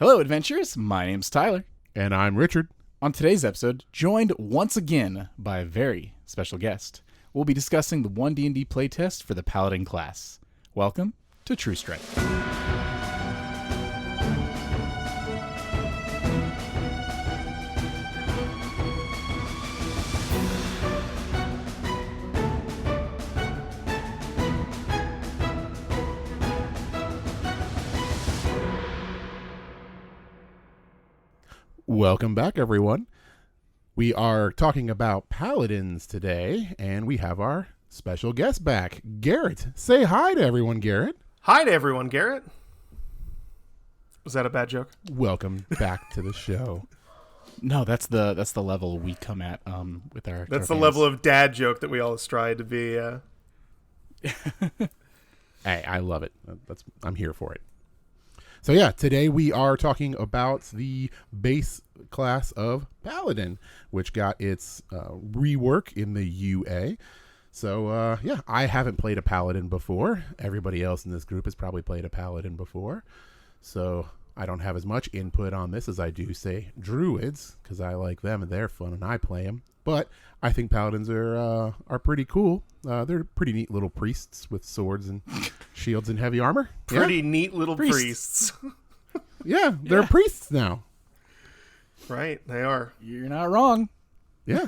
Hello, adventurers. My name's Tyler. And I'm Richard. On today's episode, joined once again by a very special guest, we'll be discussing the ONE DND Playtest for the Paladin Class. Welcome to True Strike. Welcome back, everyone. We are talking about Paladins today, and we have our special guest back, Garrett. Say hi to everyone, Garrett. Hi to everyone, Garrett. Was that a bad joke? Welcome back to the show. No, that's the level we come at with our. That's the level of dad joke that we all strive to be. Hey, I love it. I'm here for it. So yeah, today we are talking about the base class of Paladin, which got its rework in the UA. So yeah, I haven't played a Paladin before. Everybody else in this group has probably played a Paladin before. So I don't have as much input on this as I do, say, Druids, because I like them and they're fun and I play them. But I think Paladins are pretty cool. They're pretty neat little priests with swords and shields and heavy armor. Pretty neat little priests. Yeah, they're priests now. Right, they are. You're not wrong. Yeah.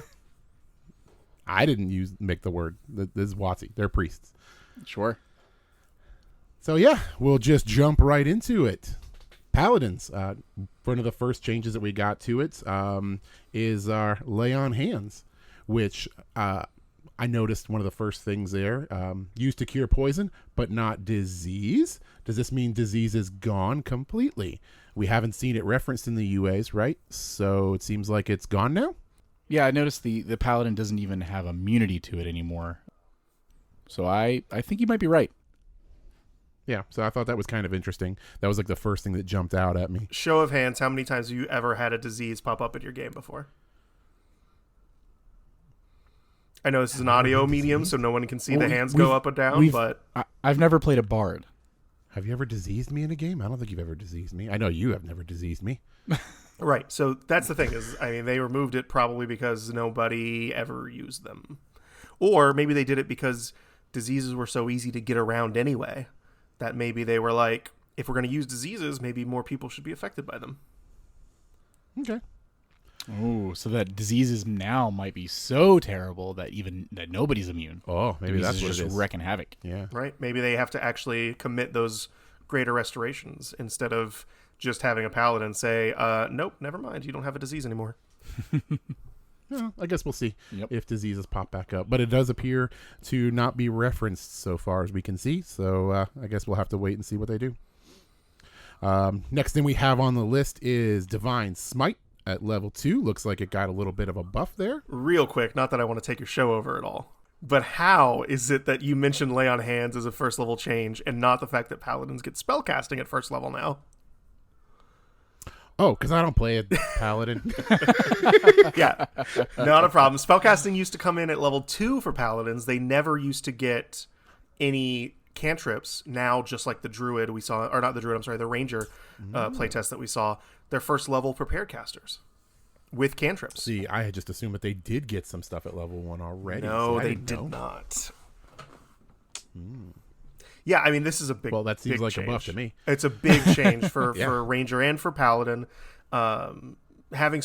I didn't make the word. This is WotC. They're priests. Sure. So yeah, we'll just jump right into it. Paladins. One of the first changes that we got to it is our lay on hands, which I noticed one of the first things there, used to cure poison, but not disease. Does this mean disease is gone completely? We haven't seen it referenced in the UAs, right? So it seems like it's gone now? Yeah, I noticed the Paladin doesn't even have immunity to it anymore. So I think you might be right. Yeah, so I thought that was kind of interesting. That was like the first thing that jumped out at me. Show of hands, how many times have you ever had a disease pop up in your game before? I know this is an audio medium, so no one can see the hands go up and down, but... I've never played a bard. Have you ever diseased me in a game? I don't think you've ever diseased me. I know you have never diseased me. Right, so that's the thing, is they removed it probably because nobody ever used them. Or maybe they did it because diseases were so easy to get around anyway, that maybe they were like, if we're going to use diseases, maybe more people should be affected by them. Okay. Oh, so that diseases now might be so terrible that nobody's immune. Oh, maybe that's what it just is. wrecking havoc. Yeah. Right? Maybe they have to actually commit those greater restorations instead of just having a paladin say, nope, never mind, you don't have a disease anymore. Well, I guess we'll see if diseases pop back up. But it does appear to not be referenced so far as we can see. So I guess we'll have to wait and see what they do. Next thing we have on the list is Divine Smite at level 2. Looks like it got a little bit of a buff there. Real quick, not that I want to take your show over at all, but how is it that you mentioned Lay on Hands as a first level change and not the fact that Paladins get spellcasting at first level now? Oh, because I don't play a Paladin. Yeah, not a problem. Spellcasting used to come in at level 2 for Paladins. They never used to get any cantrips. Now, just like the Druid we saw, or not the Druid, I'm sorry, the Ranger playtest that we saw, they're first level prepared casters with cantrips. See, I had just assumed that they did get some stuff at level 1 already. No, so they did not. Yeah, I mean, this is a big. Well, that seems like change. a buff to me. It's a big change for, Yeah. for Ranger and for Paladin. Having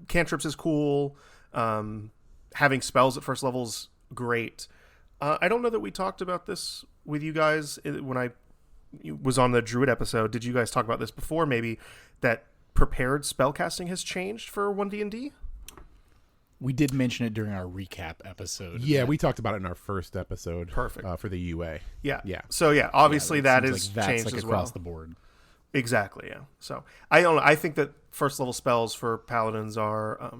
cantrips is cool. Having spells at first level is great. I don't know that we talked about this with you guys when I was on the Druid episode. Did you guys talk about this before? Maybe that prepared spellcasting has changed for ONE DND? We did mention it during our recap episode. Yeah, we talked about it in our first episode. Perfect. For the UA. Yeah. Yeah. So, yeah, obviously that seems is like changed that's as across well. the board. Exactly, yeah. So, I don't know. I think that first level spells for Paladins are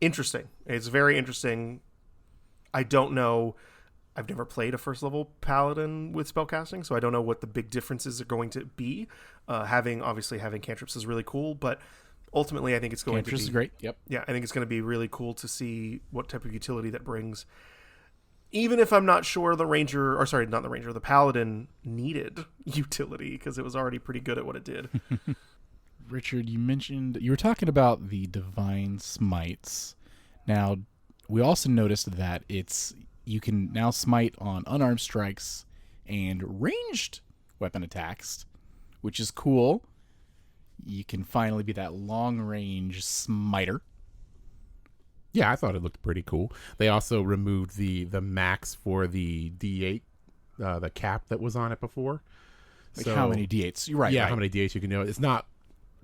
interesting. It's very interesting. I don't know. I've never played a first level Paladin with spellcasting, so I don't know what the big differences are going to be. Having cantrips is really cool, but ultimately I think it's going to be... is great, yep. Yeah, I think it's going to be really cool to see what type of utility that brings. even if I'm not sure the ranger, or sorry, not the ranger, the paladin needed utility because it was already pretty good at what it did. Richard, you were talking about the divine smites. Now, we also noticed that you can now smite on unarmed strikes and ranged weapon attacks, which is cool. You can finally be that long-range smiter. Yeah, I thought it looked pretty cool. They also removed the max for the D8, the cap that was on it before. Like how many D8s? You're right. Yeah, right. how many D8s you can do. It's not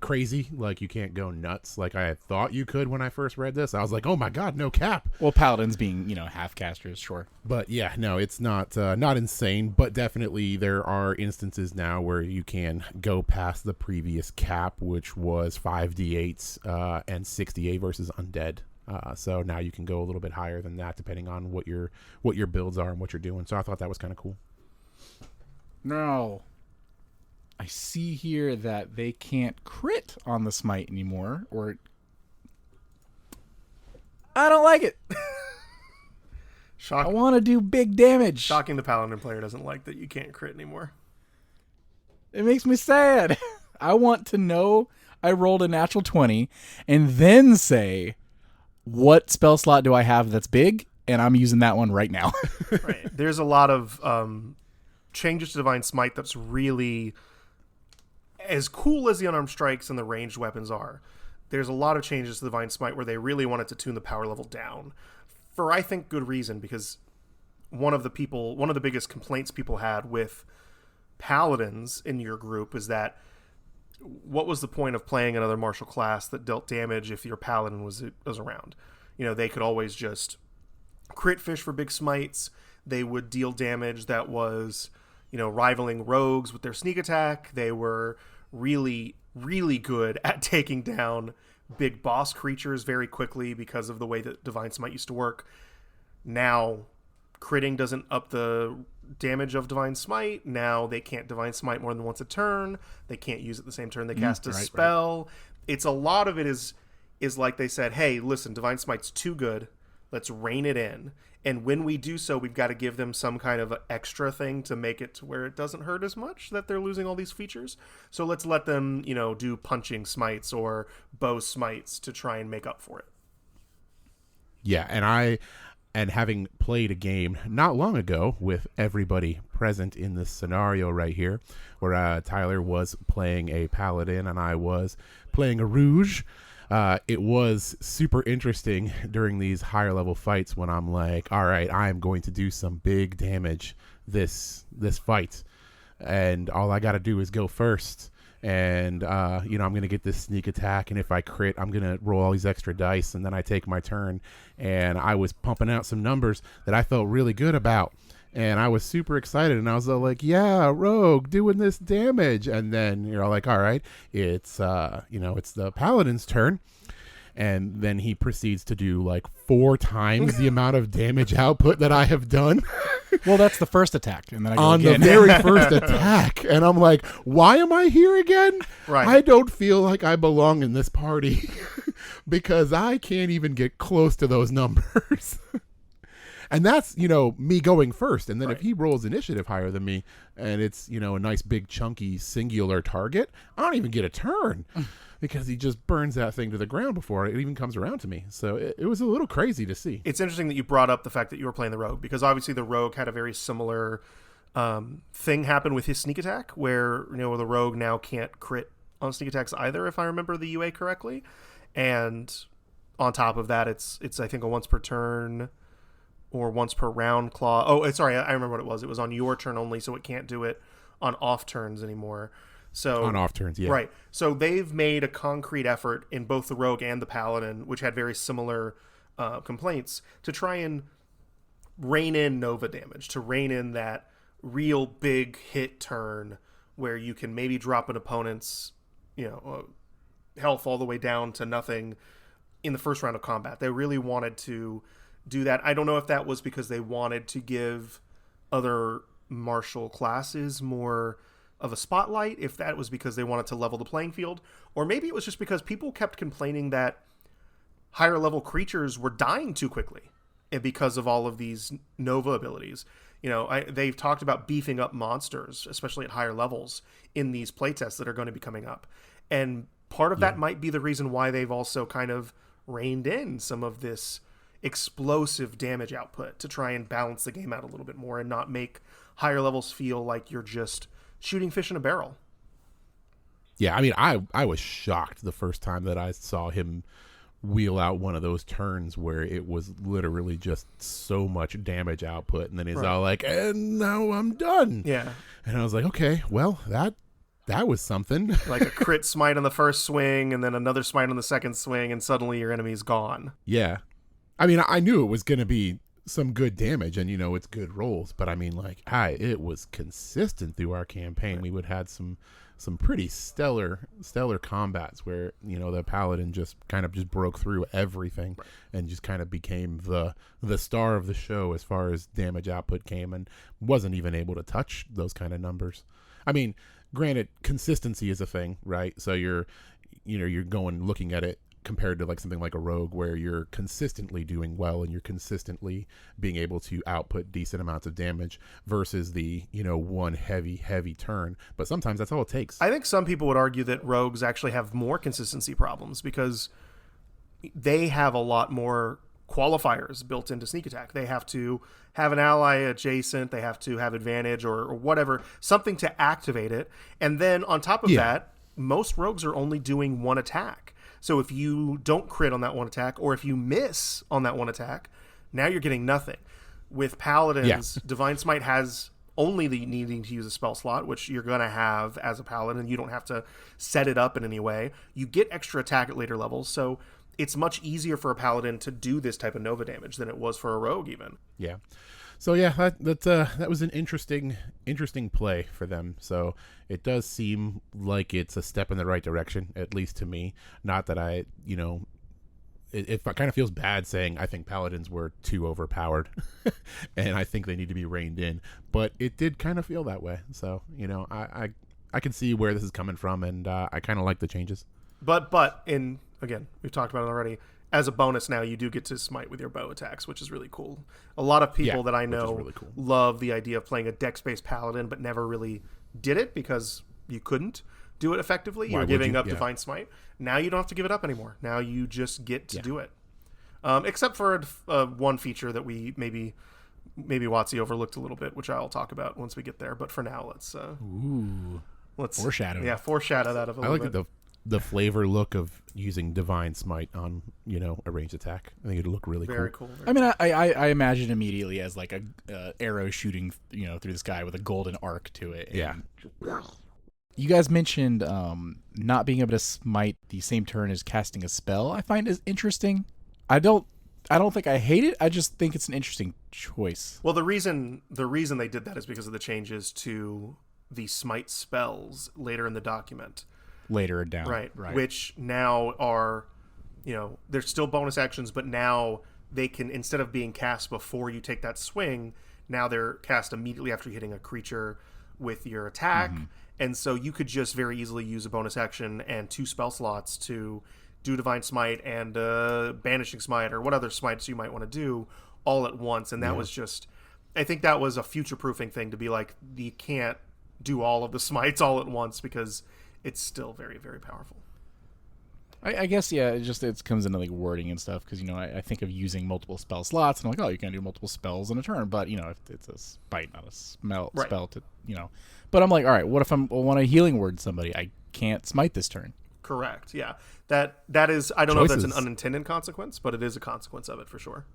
crazy. Like, you can't go nuts like I had thought you could when I first read this. I was like, oh my god, no cap. Well, paladins being, half casters, sure. But yeah, no, it's not insane, but definitely there are instances now where you can go past the previous cap, which was 5d8s and 68 versus undead. So now you can go a little bit higher than that, depending on what your builds are and what you're doing. So I thought that was kind of cool. No. I see here that they can't crit on the smite anymore, or I don't like it. I want to do big damage. Shocking the paladin player doesn't like that you can't crit anymore. It makes me sad. I want to know I rolled a natural 20 and then say, what spell slot do I have that's big? And I'm using that one right now. Right. There's a lot of changes to Divine Smite that's really, as cool as the unarmed strikes and the ranged weapons are, there's a lot of changes to Divine Smite where they really wanted to tune the power level down. For, I think, good reason, because one of the biggest complaints people had with paladins in your group is that what was the point of playing another martial class that dealt damage if your paladin was around? They could always just crit fish for big smites. They would deal damage that was, rivaling rogues with their sneak attack. They were really, really good at taking down big boss creatures very quickly because of the way that Divine Smite used to work. Now, critting doesn't up the damage of Divine Smite. Now they can't Divine Smite more than once a turn. They can't use it the same turn they cast a spell. Right. It's a lot of it is like they said, hey, listen, Divine Smite's too good. Let's rein it in. And when we do so, we've got to give them some kind of extra thing to make it to where it doesn't hurt as much that they're losing all these features. So let's let them, do punching smites or bow smites to try and make up for it. Yeah, and having played a game not long ago with everybody present in this scenario right here, where Tyler was playing a paladin and I was playing a rouge, it was super interesting during these higher level fights when I'm like, all right, I'm going to do some big damage this fight, and all I got to do is go first. And, I'm going to get this sneak attack. And if I crit, I'm going to roll all these extra dice. And then I take my turn. And I was pumping out some numbers that I felt really good about. And I was super excited. And I was like, yeah, rogue doing this damage. And then you're all like, all right, it's the paladin's turn. And then he proceeds to do like 4 times the amount of damage output that I have done. Well, that's the first attack. And then I go on again. The very first attack. And I'm like, why am I here again? Right. I don't feel like I belong in this party because I can't even get close to those numbers. And that's, me going first. And then if he rolls initiative higher than me and it's, a nice big chunky singular target, I don't even get a turn. Because he just burns that thing to the ground before it even comes around to me. So it was a little crazy to see. It's interesting that you brought up the fact that you were playing the rogue, because obviously the rogue had a very similar thing happen with his sneak attack, where the rogue now can't crit on sneak attacks either, if I remember the UA correctly. And on top of that, it's I think a once per turn or once per round claw. Oh, sorry, I remember what it was. It was on your turn only, so it can't do it on off turns anymore. So on off turns, yeah. Right. So they've made a concrete effort in both the rogue and the paladin, which had very similar complaints, to try and rein in Nova damage, to rein in that real big hit turn where you can maybe drop an opponent's health all the way down to nothing in the first round of combat. They really wanted to do that. I don't know if that was because they wanted to give other martial classes more of a spotlight, if that was because they wanted to level the playing field, or maybe it was just because people kept complaining that higher level creatures were dying too quickly. and because of all of these Nova abilities. They've talked about beefing up monsters, especially at higher levels, in these playtests that are going to be coming up. And part of that might be the reason why they've also kind of reined in some of this explosive damage output to try and balance the game out a little bit more and not make higher levels feel like you're just shooting fish in a barrel. Yeah, I mean, I was shocked the first time that I saw him wheel out one of those turns where it was literally just so much damage output, and then he's all like, and now I'm done. Yeah. And I was like, okay, well, that was something. Like a crit smite on the first swing and then another smite on the second swing, and suddenly your enemy's gone. Yeah. I mean, I knew it was going to be some good damage, and it's good rolls, but I mean, like, it was consistent through our campaign. Right. We would had some pretty stellar combats where the Paladin just broke through everything, right, and just kind of became the star of the show as far as damage output came, and wasn't even able to touch those kind of numbers. I mean, granted, consistency is a thing, right? So you're going looking at it compared to like something like a rogue where you're consistently doing well and you're consistently being able to output decent amounts of damage versus the one heavy turn. But sometimes that's all it takes. I think some people would argue that rogues actually have more consistency problems because they have a lot more qualifiers built into sneak attack. They have to have an ally adjacent, they have to have advantage or whatever, something to activate it. And then on top of that, most rogues are only doing one attack. So if you don't crit on that one attack, or if you miss on that one attack, now you're getting nothing. With Paladins, Divine Smite has only the needing to use a spell slot, which you're going to have as a Paladin. You don't have to set it up in any way. You get extra attack at later levels, so it's much easier for a Paladin to do this type of Nova damage than it was for a Rogue even. Yeah. So yeah, that was an interesting play for them. So it does seem like it's a step in the right direction, at least to me. Not that it kind of feels bad saying I think Paladins were too overpowered, and I think they need to be reined in. But it did kind of feel that way. So I can see where this is coming from, and I kind of like the changes. But again, we've talked about it already. As a bonus now, you do get to smite with your bow attacks, which is really cool. A lot of people that I know really cool. love the idea of playing a dex-based Paladin, but never really did it because you couldn't do it effectively. You're giving up Divine Smite. Now you don't have to give it up anymore. Now you just get to do it. Except for one feature that we maybe WotC overlooked a little bit, which I'll talk about once we get there. But for now, let's foreshadow. Yeah, foreshadow that a little bit. I like the flavor look of using Divine Smite on a ranged attack. I think it'd look really cool. I mean, I imagine immediately as like a arrow shooting through the sky with a golden arc to it. Yeah. You guys mentioned not being able to smite the same turn as casting a spell. I find is interesting. I don't think I hate it. I just think it's an interesting choice. Well, the reason they did that is because of the changes to the smite spells later in the document. Later down. Right. Which now are, they're still bonus actions, but now they can, instead of being cast before you take that swing, now they're cast immediately after hitting a creature with your attack. Mm-hmm. And so you could just very easily use a bonus action and 2 spell slots to do Divine Smite and Banishing Smite or what other smites you might want to do all at once. And that was just, I think that was a future-proofing thing to be like, you can't do all of the smites all at once because it's still very, very powerful. I guess, it comes into like wording and stuff because, I think of using multiple spell slots and I'm like, oh, you can do multiple spells in a turn. But, if it's a spite, not a spell to, But I'm like, all right, what if I want to healing word somebody? I can't smite this turn. Correct, yeah. That is, I don't know if that's an unintended consequence, but it is a consequence of it for sure.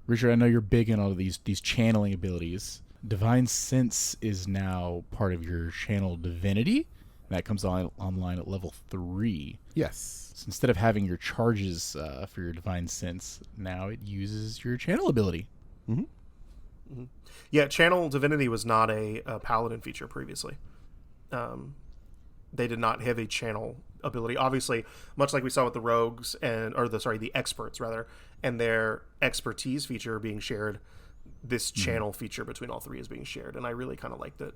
Richard, I know you're big in all of these channeling abilities. Divine Sense is now part of your channel divinity. That comes online at level 3. Yes. So instead of having your charges for your Divine Sense, now it uses your channel ability. Mm-hmm. Mm-hmm. Yeah, channel divinity was not a Paladin feature previously. They did not have a channel ability. Obviously, much like we saw with the rogues the experts rather, and their expertise feature being shared, this channel feature between all 3 is being shared, and I really kind of like that.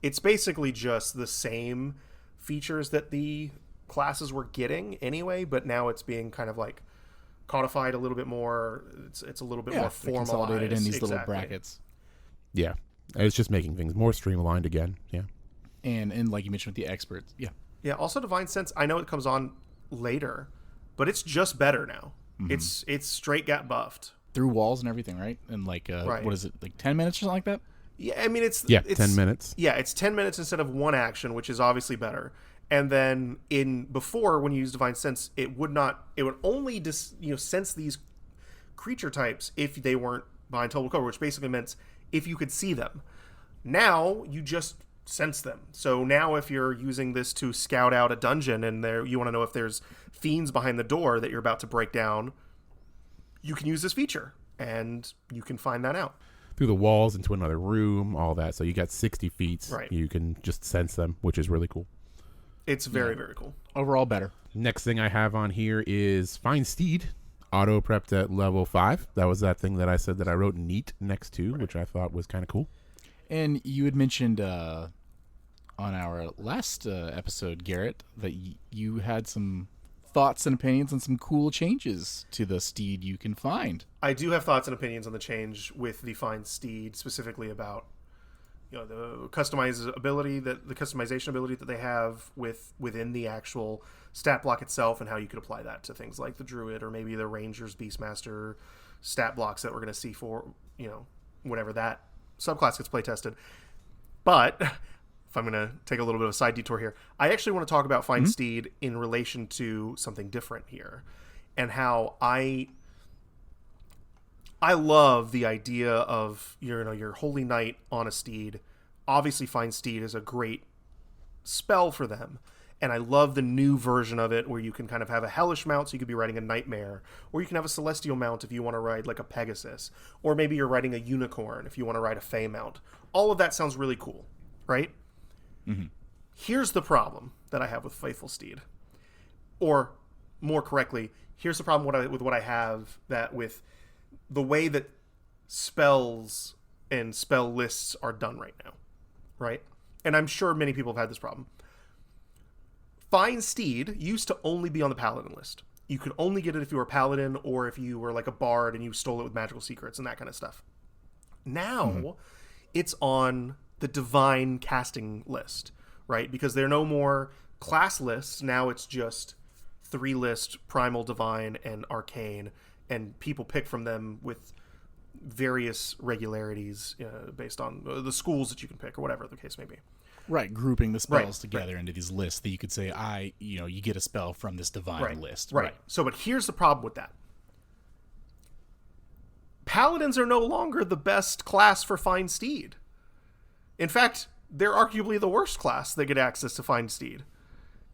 It's basically just the same features that the classes were getting anyway, but now it's being kind of like codified a little bit more. It's a little bit more they're formalized. consolidated in these Exactly. little brackets. Yeah. It's just making things more streamlined again. Yeah. And like you mentioned with the experts, Yeah. Also, Divine Sense. I know it comes on later, but it's just better now. It's straight got buffed. through walls and everything, right? And like, Right. what is it, like 10 minutes or something like that? Yeah, I mean it's 10 minutes. Yeah, it's 10 minutes instead of one action, which is obviously better. And then before when you use Divine Sense, it would only sense these creature types if they weren't behind total cover, which basically meant if you could see them. Now you just sense them. So now if you're using this to scout out a dungeon and you want to know if there's fiends behind the door that you're about to break down, you can use this feature and you can find that out. Through the walls into another room, all that. So you got 60 feet. Right. You can just sense them, which is really cool. It's very, very cool. Overall, better. Next thing I have on here is Find Steed, auto prepped at level 5. That was that thing that I said that I wrote neat next to, which I thought was kind of cool. And you had mentioned on our last episode, Garrett, that you had some thoughts and opinions on some cool changes to the steed you can find. I do have thoughts and opinions on the change with the Find Steed, specifically about the customization ability that they have within the actual stat block itself, and how you could apply that to things like the Druid or maybe the Ranger's Beastmaster stat blocks that we're going to see for whenever that subclass gets play tested. But if I'm going to take a little bit of a side detour here, I actually want to talk about Find Steed in relation to something different here, and how I love the idea of your Holy Knight on a steed. Obviously, Find Steed is a great spell for them, and I love the new version of it where you can kind of have a Hellish mount, so you could be riding a Nightmare, or you can have a Celestial mount if you want to ride like a Pegasus, or maybe you're riding a Unicorn if you want to ride a Fey mount. All of that sounds really cool, right? Mm-hmm. Here's the problem that I have with Faithful Steed, or more correctly, here's the problem with what I have that with the way that spells and spell lists are done right now, right? And I'm sure many people have had this problem. Find Steed used to only be on the Paladin list. You could only get it if you were a Paladin or if you were like a Bard and you stole it with magical secrets and that kind of stuff. Now, it's on the Divine casting list, right? Because there are no more class lists. Now it's just 3 lists, Primal, Divine, and Arcane, and people pick from them with various regularities based on the schools that you can pick or whatever the case may be. Right, grouping the spells together into these lists that you could say, you get a spell from this Divine list. Right. So, but here's the problem with that. Paladins are no longer the best class for Find Steed. In fact, they're arguably the worst class that get access to Find Steed.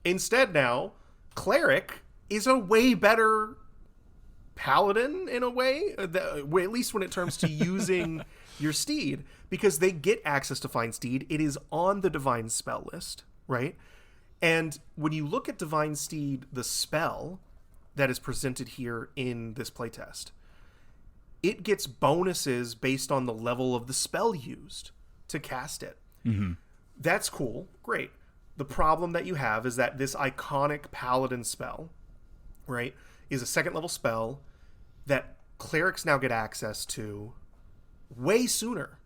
Instead now, Cleric is a way better Paladin in a way, at least when it comes to using your steed, because they get access to Find Steed. It is on the Divine spell list, right? And when you look at Divine Steed, the spell that is presented here in this playtest, it gets bonuses based on the level of the spell used to cast it. Mm-hmm. That's cool. Great. The problem that you have is that this iconic Paladin spell, right, is a 2nd level spell that clerics now get access to way sooner,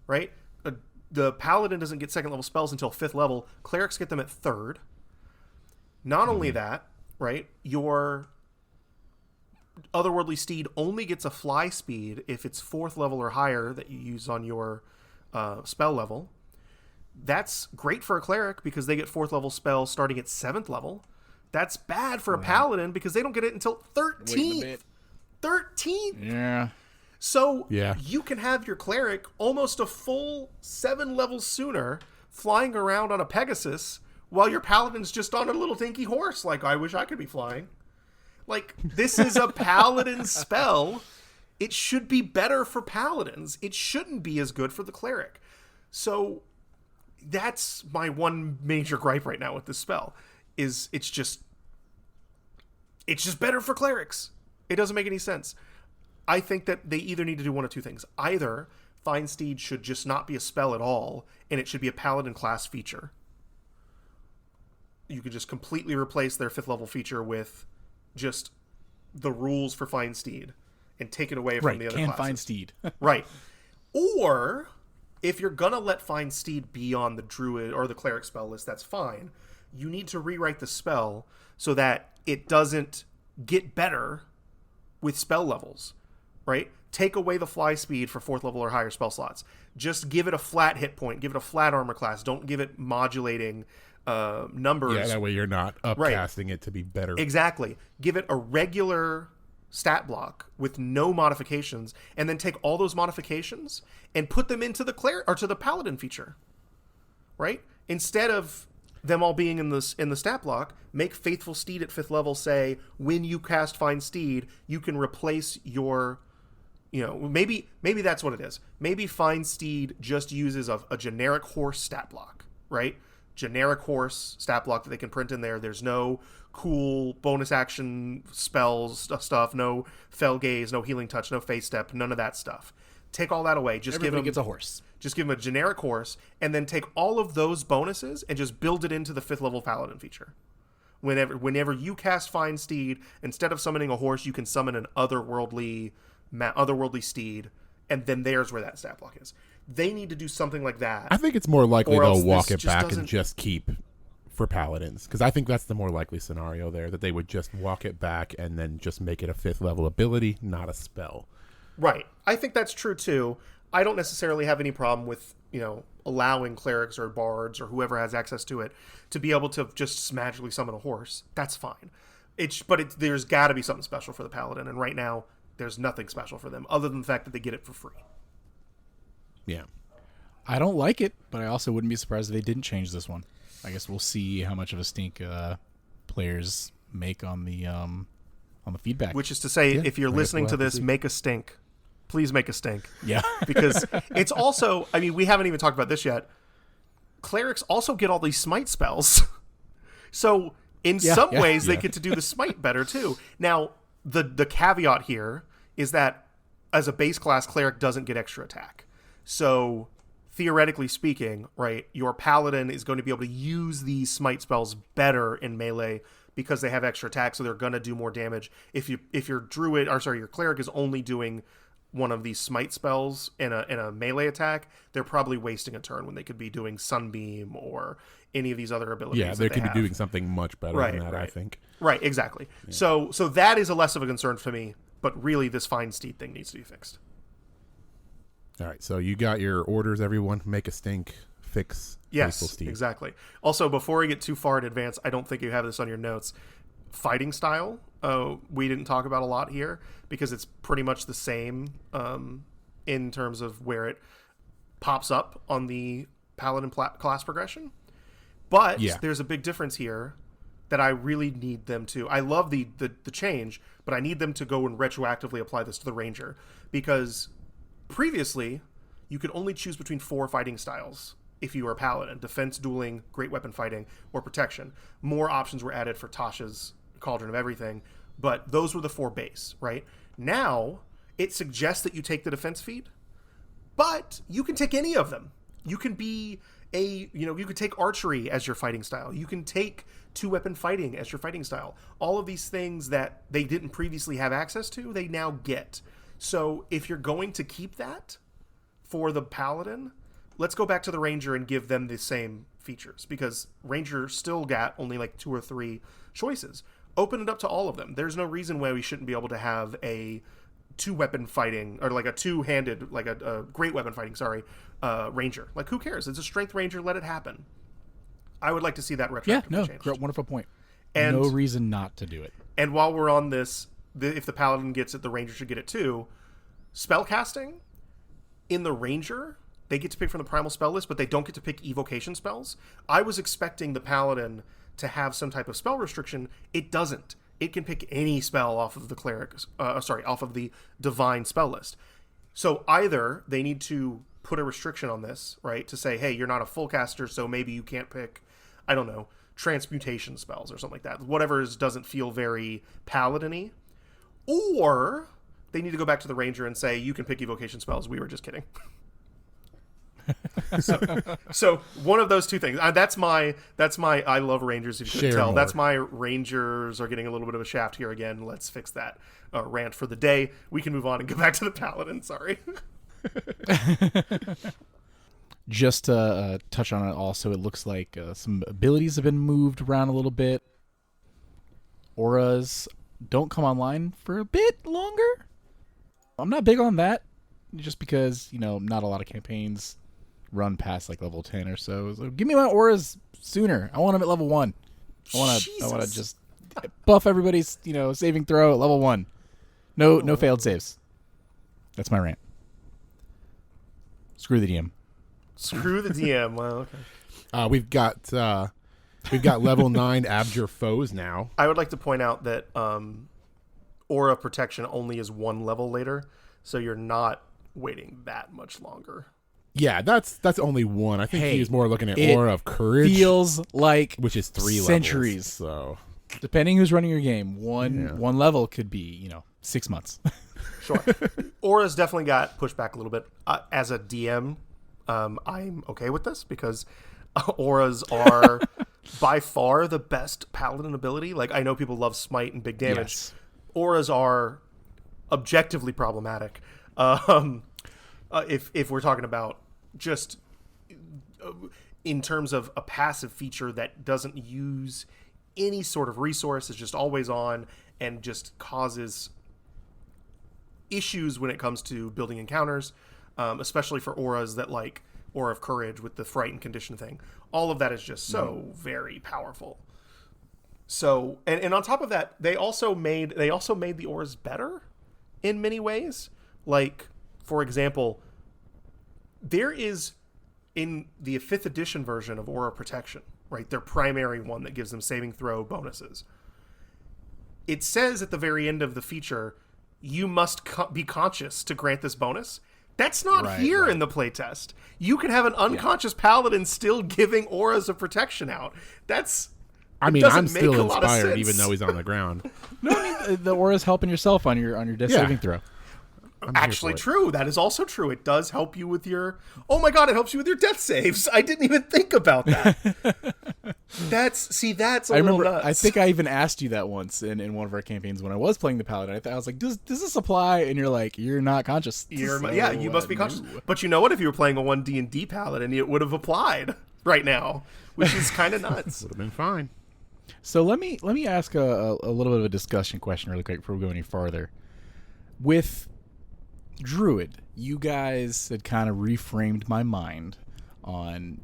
right? The Paladin doesn't get 2nd level spells until 5th level. Clerics get them at 3rd. Not only that, right, your Otherworldly Steed only gets a fly speed if it's 4th level or higher that you use on your spell level. That's great for a cleric because they get 4th level spells starting at 7th level. That's bad for a Paladin because they don't get it until 13th. 13th. Yeah. So you can have your cleric almost a full 7 levels sooner flying around on a Pegasus while your Paladin's just on a little dinky horse. Like, I wish I could be flying. Like, this is a Paladin spell. It should be better for Paladins. It shouldn't be as good for the cleric. So that's my one major gripe right now with this spell, is it's just better for clerics. It doesn't make any sense. I think that they either need to do one of two things. Either Find Steed should just not be a spell at all, and it should be a Paladin class feature. You could just completely replace their 5th level feature with just the rules for Find Steed and take it away from the other classes. Find Steed. Right. Or if you're gonna let Find Steed be on the Druid or the Cleric spell list, that's fine. You need to rewrite the spell so that it doesn't get better with spell levels, right? Take away the fly speed for 4th level or higher spell slots. Just give it a flat hit point. Give it a flat armor class. Don't give it modulating numbers. Yeah, that way you're not upcasting it to be better. Exactly. Give it a regular stat block with no modifications, and then take all those modifications and put them into the Cleric or to the Paladin feature, right? Instead of them all being in the stat block, make Faithful Steed at 5th level say, when you cast Find Steed, you can replace your, maybe that's what it is. Maybe Find Steed just uses a generic horse stat block, right? Generic horse stat block that they can print in there. There's no cool bonus action spells stuff, no Fell Gaze, no Healing Touch, no Face Step, none of that stuff. Take all that away. Just Everybody give them gets a horse. Just give them a generic horse, and then take all of those bonuses and just build it into the 5th level Paladin feature. Whenever you cast Find Steed, instead of summoning a horse, you can summon an otherworldly steed, and then there's where that stat block is. They need to do something like that. I think it's more likely they'll walk it back doesn't... and just keep for Paladins, because I think that's the more likely scenario there, that they would just walk it back and then just make it a 5th level ability, not a spell. Right. I think that's true too. I don't necessarily have any problem with, allowing clerics or bards or whoever has access to it to be able to just magically summon a horse. That's fine. There's got to be something special for the Paladin, and right now there's nothing special for them other than the fact that they get it for free. Yeah. I don't like it, but I also wouldn't be surprised if they didn't change this one. I guess we'll see how much of a stink players make on the feedback. Which is to say, if you're listening to this, make a stink. Please make a stink. Yeah. Because it's also, we haven't even talked about this yet. Clerics also get all these smite spells. So in some ways, they get to do the smite better too. Now, the caveat here is that as a base class, cleric doesn't get extra attack. So theoretically speaking, right, your Paladin is going to be able to use these smite spells better in melee because they have extra attack, so they're going to do more damage. If your cleric is only doing one of these smite spells in a melee attack, they're probably wasting a turn when they could be doing Sunbeam or any of these other abilities. Yeah, they could be doing something much better than that, I think. Right, exactly. Yeah. So that is a less of a concern for me, but really this Find Steed thing needs to be fixed. All right, so you got your orders, everyone. Make a stink, fix Faithful Steed. Yes, exactly. Also, before we get too far in advance, I don't think you have this on your notes. Fighting style, we didn't talk about a lot here because it's pretty much the same in terms of where it pops up on the Paladin class progression. But there's a big difference here that I really need them to. I love the change, but I need them to go and retroactively apply this to the Ranger, because previously you could only choose between 4 fighting styles if you were a Paladin: defense, dueling, great weapon fighting, or protection. More options were added for Tasha's Cauldron of Everything, but those were the 4 base, right? Now it suggests that you take the defense feat, but you can take any of them. You can be you could take archery as your fighting style. You can take 2-weapon fighting as your fighting style. All of these things that they didn't previously have access to, they now get. So if you're going to keep that for the Paladin, let's go back to the Ranger and give them the same features, because Ranger still got only like 2 or 3 choices. Open it up to all of them. There's no reason why we shouldn't be able to have a 2-weapon fighting, or like a 2-handed, like a great weapon fighting, Ranger. Like, who cares? It's a strength Ranger. Let it happen. I would like to see that retroactively changed. Wonderful point. And no reason not to do it. And while we're on this, if the Paladin gets it, the Ranger should get it too. Spellcasting in the Ranger, they get to pick from the primal spell list, but they don't get to pick evocation spells. I was expecting the Paladin to have some type of spell restriction. It doesn't. It can pick any spell off of the off of the divine spell list. So either they need to put a restriction on this, right, to say, hey, you're not a full caster, so maybe you can't pick, I don't know, transmutation spells or something like that. Whatever doesn't feel very Paladin-y. Or they need to go back to the Ranger and say, you can pick evocation spells. We were just kidding. So one of those two things. That's my. I love Rangers. If you couldn't Share tell, more. that's my Rangers are getting a little bit of a shaft here again. Let's fix that rant for the day. We can move on and go back to the Paladin. Sorry. Just to touch on it also, it looks like some abilities have been moved around a little bit. Auras don't come online for a bit longer. I'm not big on that, just because, not a lot of campaigns run past like level 10 or so. So give me my auras sooner. I want them at level 1. I want to just buff everybody's, saving throw at level 1. No failed saves. That's my rant. Screw the DM. Screw the DM. Well, okay. We've got level 9 Abjure foes now. I would like to point out that aura protection only is 1 level later, so you're not waiting that much longer. Yeah, that's only 1. I think he's more looking at it Aura of Courage. Feels like which is 3 centuries. Levels, so depending who's running your game, one level could be 6 months. Sure. Aura's definitely got pushed back a little bit. As a DM, I'm okay with this because auras are by far the best paladin ability. Like, I know people love smite and big damage. Yes. Auras are objectively problematic. If we're talking about just in terms of a passive feature that doesn't use any sort of resource, is just always on and just causes issues when it comes to building encounters, especially for auras that like Aura of Courage with the frightened condition thing. All of that is just so very powerful. So, and on top of that, they also made the auras better in many ways. Like, for example, there is in the 5th edition version of Aura Protection, right? Their primary one that gives them saving throw bonuses. It says at the very end of the feature, you must be conscious to grant this bonus. That's not here in the playtest. You can have an unconscious paladin still giving auras of protection out. I'm still inspired even though he's on the ground. No, I mean, the aura's helping yourself on your death saving throw. Actually true. That is also true. It does help you with your... Oh my god, it helps you with your death saves. I didn't even think about that. That's a little nuts. I think I even asked you that once in one of our campaigns when I was playing the Paladin. I was like, does this apply? And you're like, you're not conscious. You must be conscious. No. But you know what? If you were playing a ONE DND Paladin, it would have applied right now, which is kind of nuts. Would have been fine. So let me ask a little bit of a discussion question really quick before we go any farther. With Druid, you guys had kind of reframed my mind on,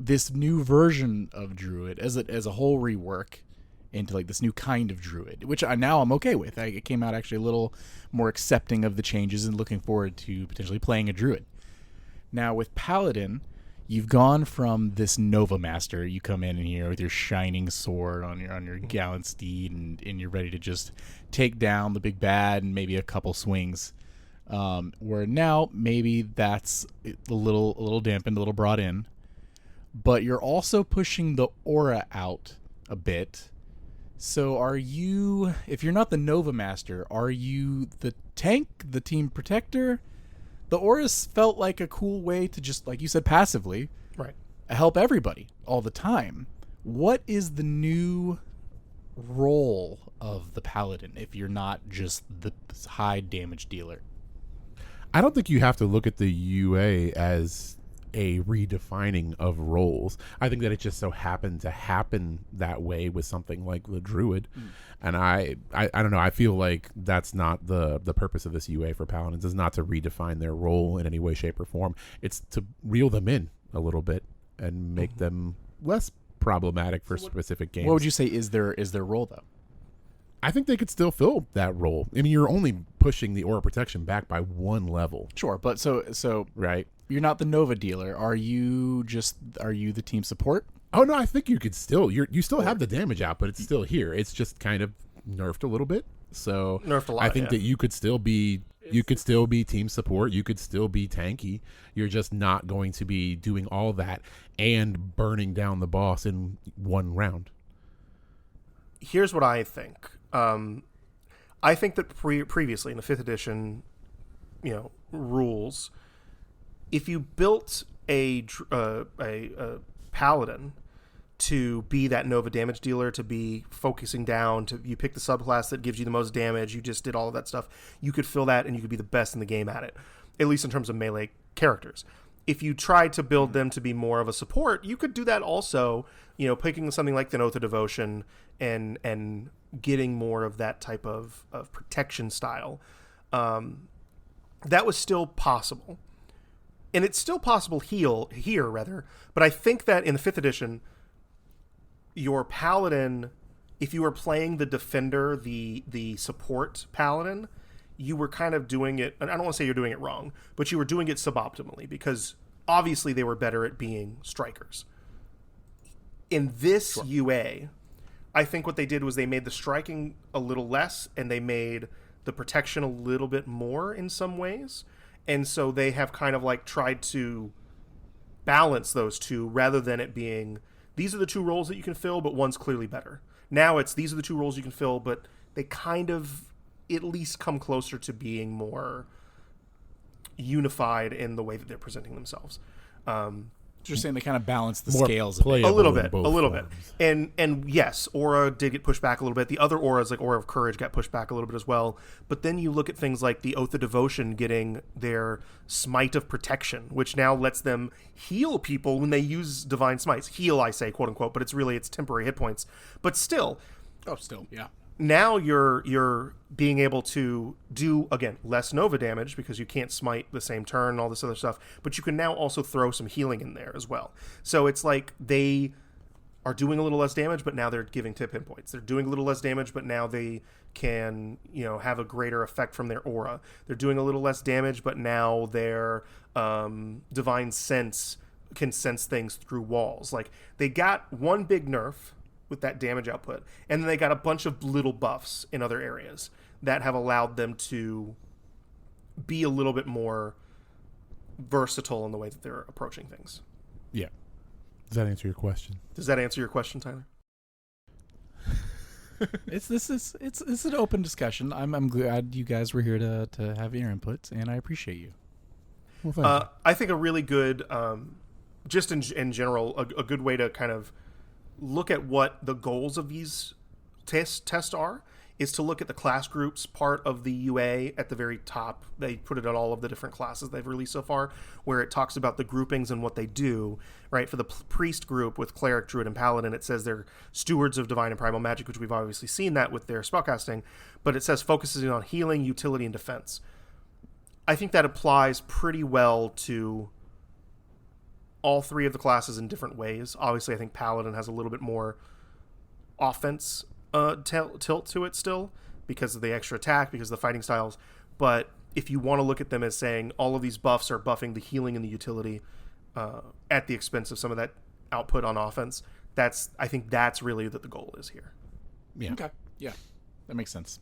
this new version of Druid as a whole rework into like this new kind of Druid, which I'm okay with. I came out actually a little more accepting of the changes and looking forward to potentially playing a Druid. Now with Paladin, you've gone from this Nova Master. You come in here with your shining sword on your gallant steed, and you're ready to just take down the big bad and maybe a couple swings. Where now maybe that's a little dampened, a little brought in, but you're also pushing the aura out a bit. So are you, if you're not the Nova Master, are you the tank, the team protector? The auras felt like a cool way to just, like you said, passively help everybody all the time. What is the new role of the Paladin if you're not just the high damage dealer? I don't think you have to look at the UA as a redefining of roles. I think that it just so happened to happen that way with something like the Druid. And I don't know, I feel like that's not the purpose of this UA for Paladins, is not to redefine their role in any way, shape, or form. It's to reel them in a little bit and make them less problematic for specific games. What would you say is their role, though? I think they could still fill that role. I mean, you're only pushing the aura protection back by 1 level. Sure, but so right. You're not the Nova dealer. Are you the team support? Oh no, I think you could still you still have the damage output. It's still here. It's just kind of nerfed a little bit. So nerfed a lot. I think that you could still be team support. You could still be tanky. You're just not going to be doing all that and burning down the boss in 1 round. Here's what I think. I think that previously in the 5th edition, rules, if you built a paladin to be that Nova damage dealer, to be focusing down, to you pick the subclass that gives you the most damage, you just did all of that stuff, you could fill that and you could be the best in the game at it, at least in terms of melee characters. If you tried to build them to be more of a support, you could do that also, picking something like the Oath of Devotion and getting more of that type of protection style. That was still possible. And it's still possible here, but I think that in the 5th edition, your paladin, if you were playing the defender, the support paladin, you were kind of doing it, and I don't want to say you're doing it wrong, but you were doing it suboptimally, because obviously they were better at being strikers. In this UA, I think what they did was they made the striking a little less, and they made the protection a little bit more in some ways. And so they have kind of like tried to balance those two, rather than it being, these are the 2 roles that you can fill, but one's clearly better. Now it's, these are the 2 roles you can fill, but they kind of at least come closer to being more unified in the way that they're presenting themselves. You're saying they kind of balance the More scales a little bit. forms. And yes, Aura did get pushed back a little bit. The other auras, like Aura of Courage, got pushed back a little bit as well. But then you look at things like the Oath of Devotion getting their Smite of Protection, which now lets them heal people when they use Divine Smites. Heal, I say, quote unquote, but it's temporary hit points. But still. Oh, still, yeah. Now you're being able to do, again, less Nova damage because you can't smite the same turn and all this other stuff, but you can now also throw some healing in there as well. So it's like they are doing a little less damage, but now they're giving tip hit points. They're doing a little less damage, but now they can, have a greater effect from their aura. They're doing a little less damage, but now their Divine Sense can sense things through walls. Like, they got one big nerf with that damage output, and then they got a bunch of little buffs in other areas that have allowed them to be a little bit more versatile in the way that they're approaching things. Yeah. Does that answer your question? Does that answer your question, Tyler? It's an open discussion. I'm glad you guys were here to have your inputs, and I appreciate you. Well, thank you. I think a really good, just in general, a good way to kind of look at what the goals of these tests are is to look at the class groups part of the UA at the very top. They put it at all of the different classes they've released so far, where it talks about the groupings and what they do, right? For the priest group with cleric, druid, and paladin, it says they're stewards of divine and primal magic, which we've obviously seen that with their spellcasting, but it says focusing on healing, utility, and defense. I think that applies pretty well to all 3 of the classes in different ways. Obviously, I think Paladin has a little bit more offense tilt to it still because of the extra attack, because of the fighting styles. But if you want to look at them as saying all of these buffs are buffing the healing and the utility at the expense of some of that output on offense, I think that's really what the goal is here. Yeah. Okay. Yeah, that makes sense.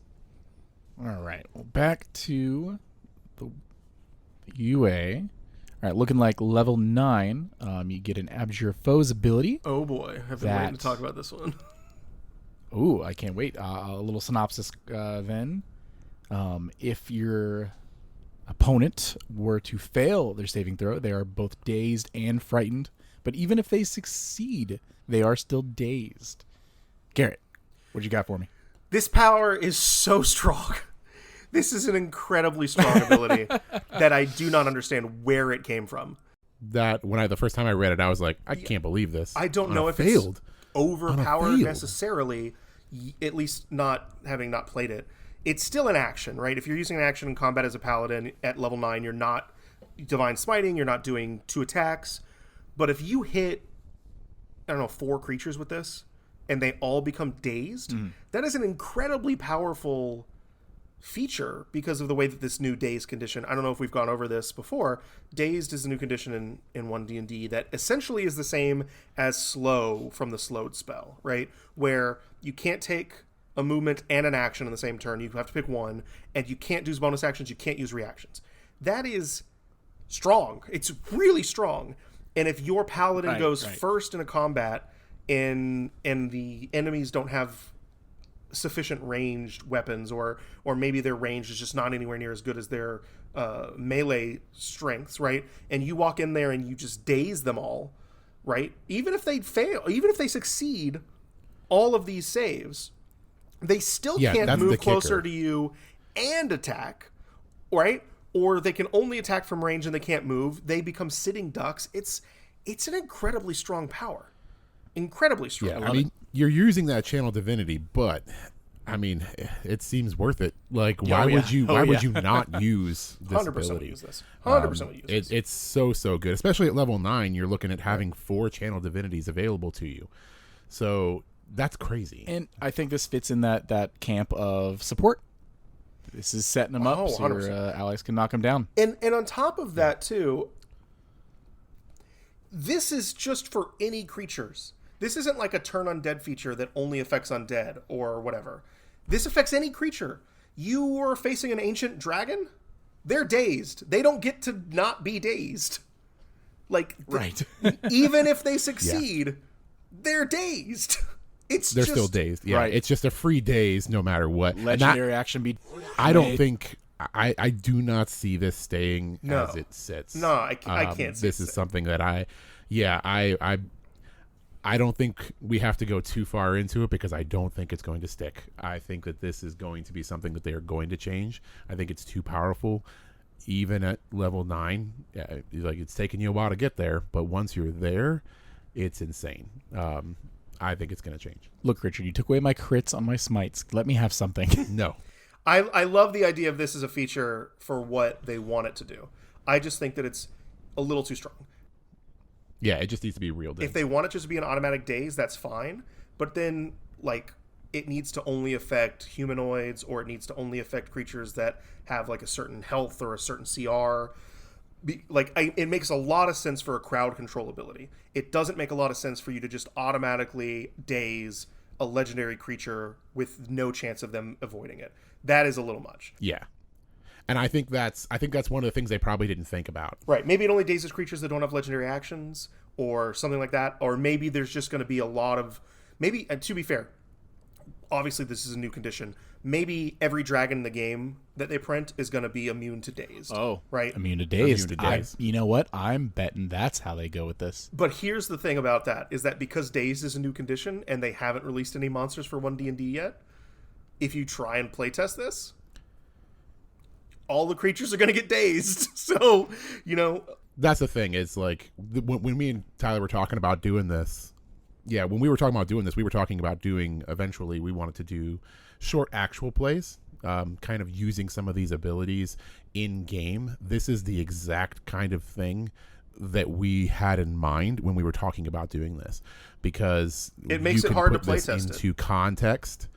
All right. Well, back to the UA. All right, looking like level 9, you get an Abjure Foes ability. Oh boy, I've been waiting to talk about this one. Ooh, I can't wait. A little synopsis then. If your opponent were to fail their saving throw, they are both dazed and frightened. But even if they succeed, they are still dazed. Garrett, what you got for me? This power is so strong. This is an incredibly strong ability that I do not understand where it came from. That when the first time I read it, I was like, I can't believe this. I don't know if it's overpowered necessarily, at least not having not played it. It's still an action, right? If you're using an action in combat as a paladin at level 9, you're not divine smiting, you're not doing 2 attacks. But if you hit, 4 creatures with this, and they all become dazed, that is an incredibly powerful feature because of the way that this new dazed condition, I don't know if we've gone over this before, dazed is a new condition in ONE DND that essentially is the same as slow from the slowed spell, right? Where you can't take a movement and an action in the same turn, you have to pick one, and you can't use bonus actions, you can't use reactions. That is strong. It's really strong. And if your paladin goes first in a combat and the enemies don't have sufficient ranged weapons, or maybe their range is just not anywhere near as good as their melee strengths, right? And you walk in there and you just daze them all, right? Even if they fail, even if they succeed all of these saves, they still can't move closer to you and attack, right? Or they can only attack from range and they can't move. They become sitting ducks. It's an incredibly strong power. Incredibly strong. Yeah, I mean, you're using that channel divinity, but I mean, it seems worth it. Like, why would you not use this 100% ability? Use this. 100% would use this. It's so good, especially at level 9. You're looking at having 4 channel divinities available to you, so that's crazy. And I think this fits in that camp of support. This is setting them up so your allies can knock them down. And on top of that too, this is just for any creatures. This isn't like a turn undead feature that only affects undead or whatever. This affects any creature. You are facing an ancient dragon, they're dazed. They don't get to not be dazed. Like, right. Even if they succeed, they're dazed. They're still dazed. Yeah, right. It's just a free daze no matter what. Legendary action be. I don't think. I do not see this staying as it sits. No, I can't see this is something that I don't think we have to go too far into it because I don't think it's going to stick. I think that this is going to be something that they are going to change. I think it's too powerful, even at level 9. Like, it's taking you a while to get there, but once you're there, it's insane. I think it's going to change. Look, Richard, you took away my crits on my smites. Let me have something. No. I love the idea of this as a feature for what they want it to do. I just think that it's a little too strong. Yeah, it just needs to be real daze. If they want it just to be an automatic daze, that's fine. But then, like, it needs to only affect humanoids, or it needs to only affect creatures that have, like, a certain health or a certain CR. It makes a lot of sense for a crowd control ability. It doesn't make a lot of sense for you to just automatically daze a legendary creature with no chance of them avoiding it. That is a little much. Yeah. And I think that's one of the things they probably didn't think about. Right. Maybe it only dazes creatures that don't have legendary actions or something like that. Or maybe there's just going to be a lot of... Maybe, and to be fair, obviously this is a new condition. Maybe every dragon in the game that they print is going to be immune to dazed. Oh, right? Immune to dazed. You know what? I'm betting that's how they go with this. But here's the thing about that, is that because dazed is a new condition and they haven't released any monsters for ONE DND yet, if you try and playtest this, all the creatures are going to get dazed. So, that's the thing. Is like when me and Tyler were talking about doing this. Yeah, when we were talking about doing this, we were talking about doing. Eventually, we wanted to do short actual plays, kind of using some of these abilities in game. This is the exact kind of thing that we had in mind when we were talking about doing this, because it makes it hard to playtest into context.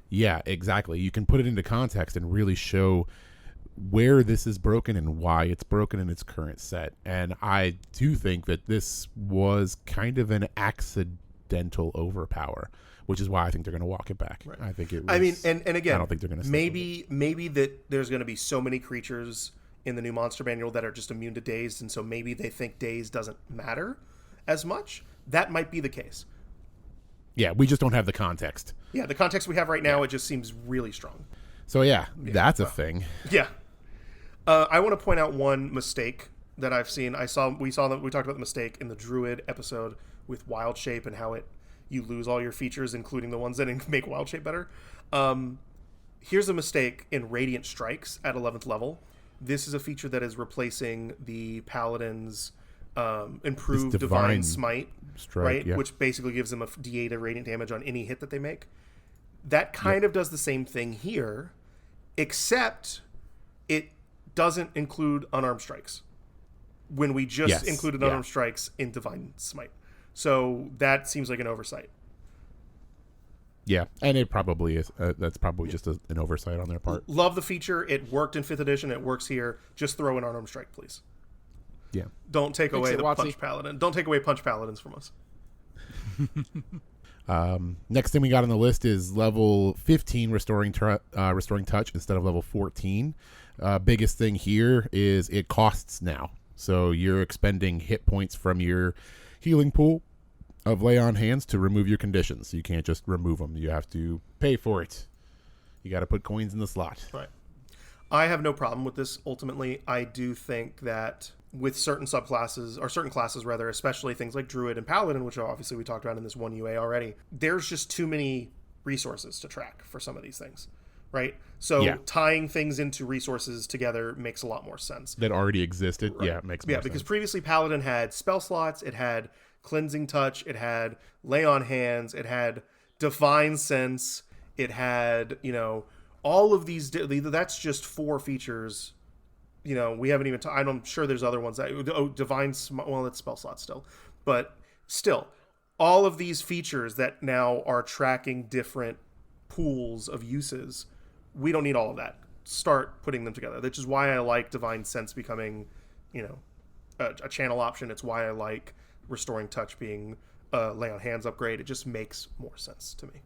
Yeah, exactly. You can put it into context and really show where this is broken and why it's broken in its current set. And I do think that this was kind of an accidental overpower, which is why I think they're going to walk it back. Right. I think it was, I mean, and again, I don't think they're going to maybe that there's going to be so many creatures in the new monster manual that are just immune to dazed, and so maybe they think dazed doesn't matter as much. That might be the case. Yeah, we just don't have the context. Yeah, the context we have right now, it just seems really strong. So yeah, that's a thing. Yeah. I want to point out one mistake that I've seen. We talked about the mistake in the Druid episode with Wild Shape and how you lose all your features, including the ones that make Wild Shape better. Here's a mistake in Radiant Strikes at 11th level. This is a feature that is replacing the Paladin's improved Divine Smite, strike, right? Yeah. Which basically gives them a D8 of radiant damage on any hit that they make. That kind of does the same thing here, except it doesn't include unarmed strikes when we just included unarmed strikes in Divine Smite. So that seems like an oversight. Yeah, and it probably is. That's probably just an oversight on their part. Love the feature. It worked in 5th edition. It works here. Just throw an unarmed strike, please. Yeah. Don't take away the Punch Paladin. Don't take away Punch Paladins from us. Next thing we got on the list is level 15 restoring touch instead of level 14. Biggest thing here is it costs now. So you're expending hit points from your healing pool of lay on hands to remove your conditions. You can't just remove them. You have to pay for it. You got to put coins in the slot. Right. I have no problem with this. Ultimately, I do think that with certain subclasses, or certain classes rather, especially things like Druid and Paladin, which obviously we talked about in this one UA already, there's just too many resources to track for some of these things, right? So tying things into resources together makes a lot more sense. That already existed. Right. Yeah, it makes more sense. Because previously Paladin had spell slots, it had Cleansing Touch, it had Lay on Hands, it had Divine Sense, it had, all of these. That's just 4 features. We haven't even. I'm sure there's other ones that. Divine. Well, it's spell slot still, but still, all of these features that now are tracking different pools of uses. We don't need all of that. Start putting them together. Which is why I like Divine Sense becoming, a channel option. It's why I like Restoring Touch being a Lay on Hands upgrade. It just makes more sense to me.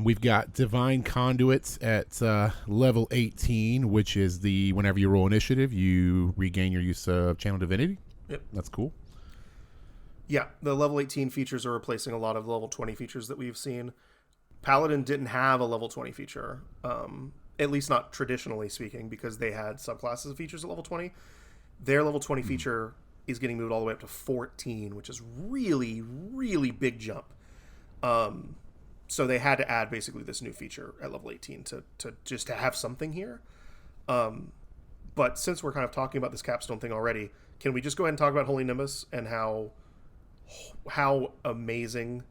We've got Divine Conduits at level 18, which is whenever you roll initiative, you regain your use of Channel Divinity. Yep. That's cool. Yeah, the level 18 features are replacing a lot of the level 20 features that we've seen. Paladin didn't have a level 20 feature, at least not traditionally speaking, because they had subclasses of features at level 20. Their level 20 feature is getting moved all the way up to 14, which is really, really big jump. So they had to add basically this new feature at level 18 to just to have something here. But since we're kind of talking about this capstone thing already, can we just go ahead and talk about Holy Nimbus and how amazing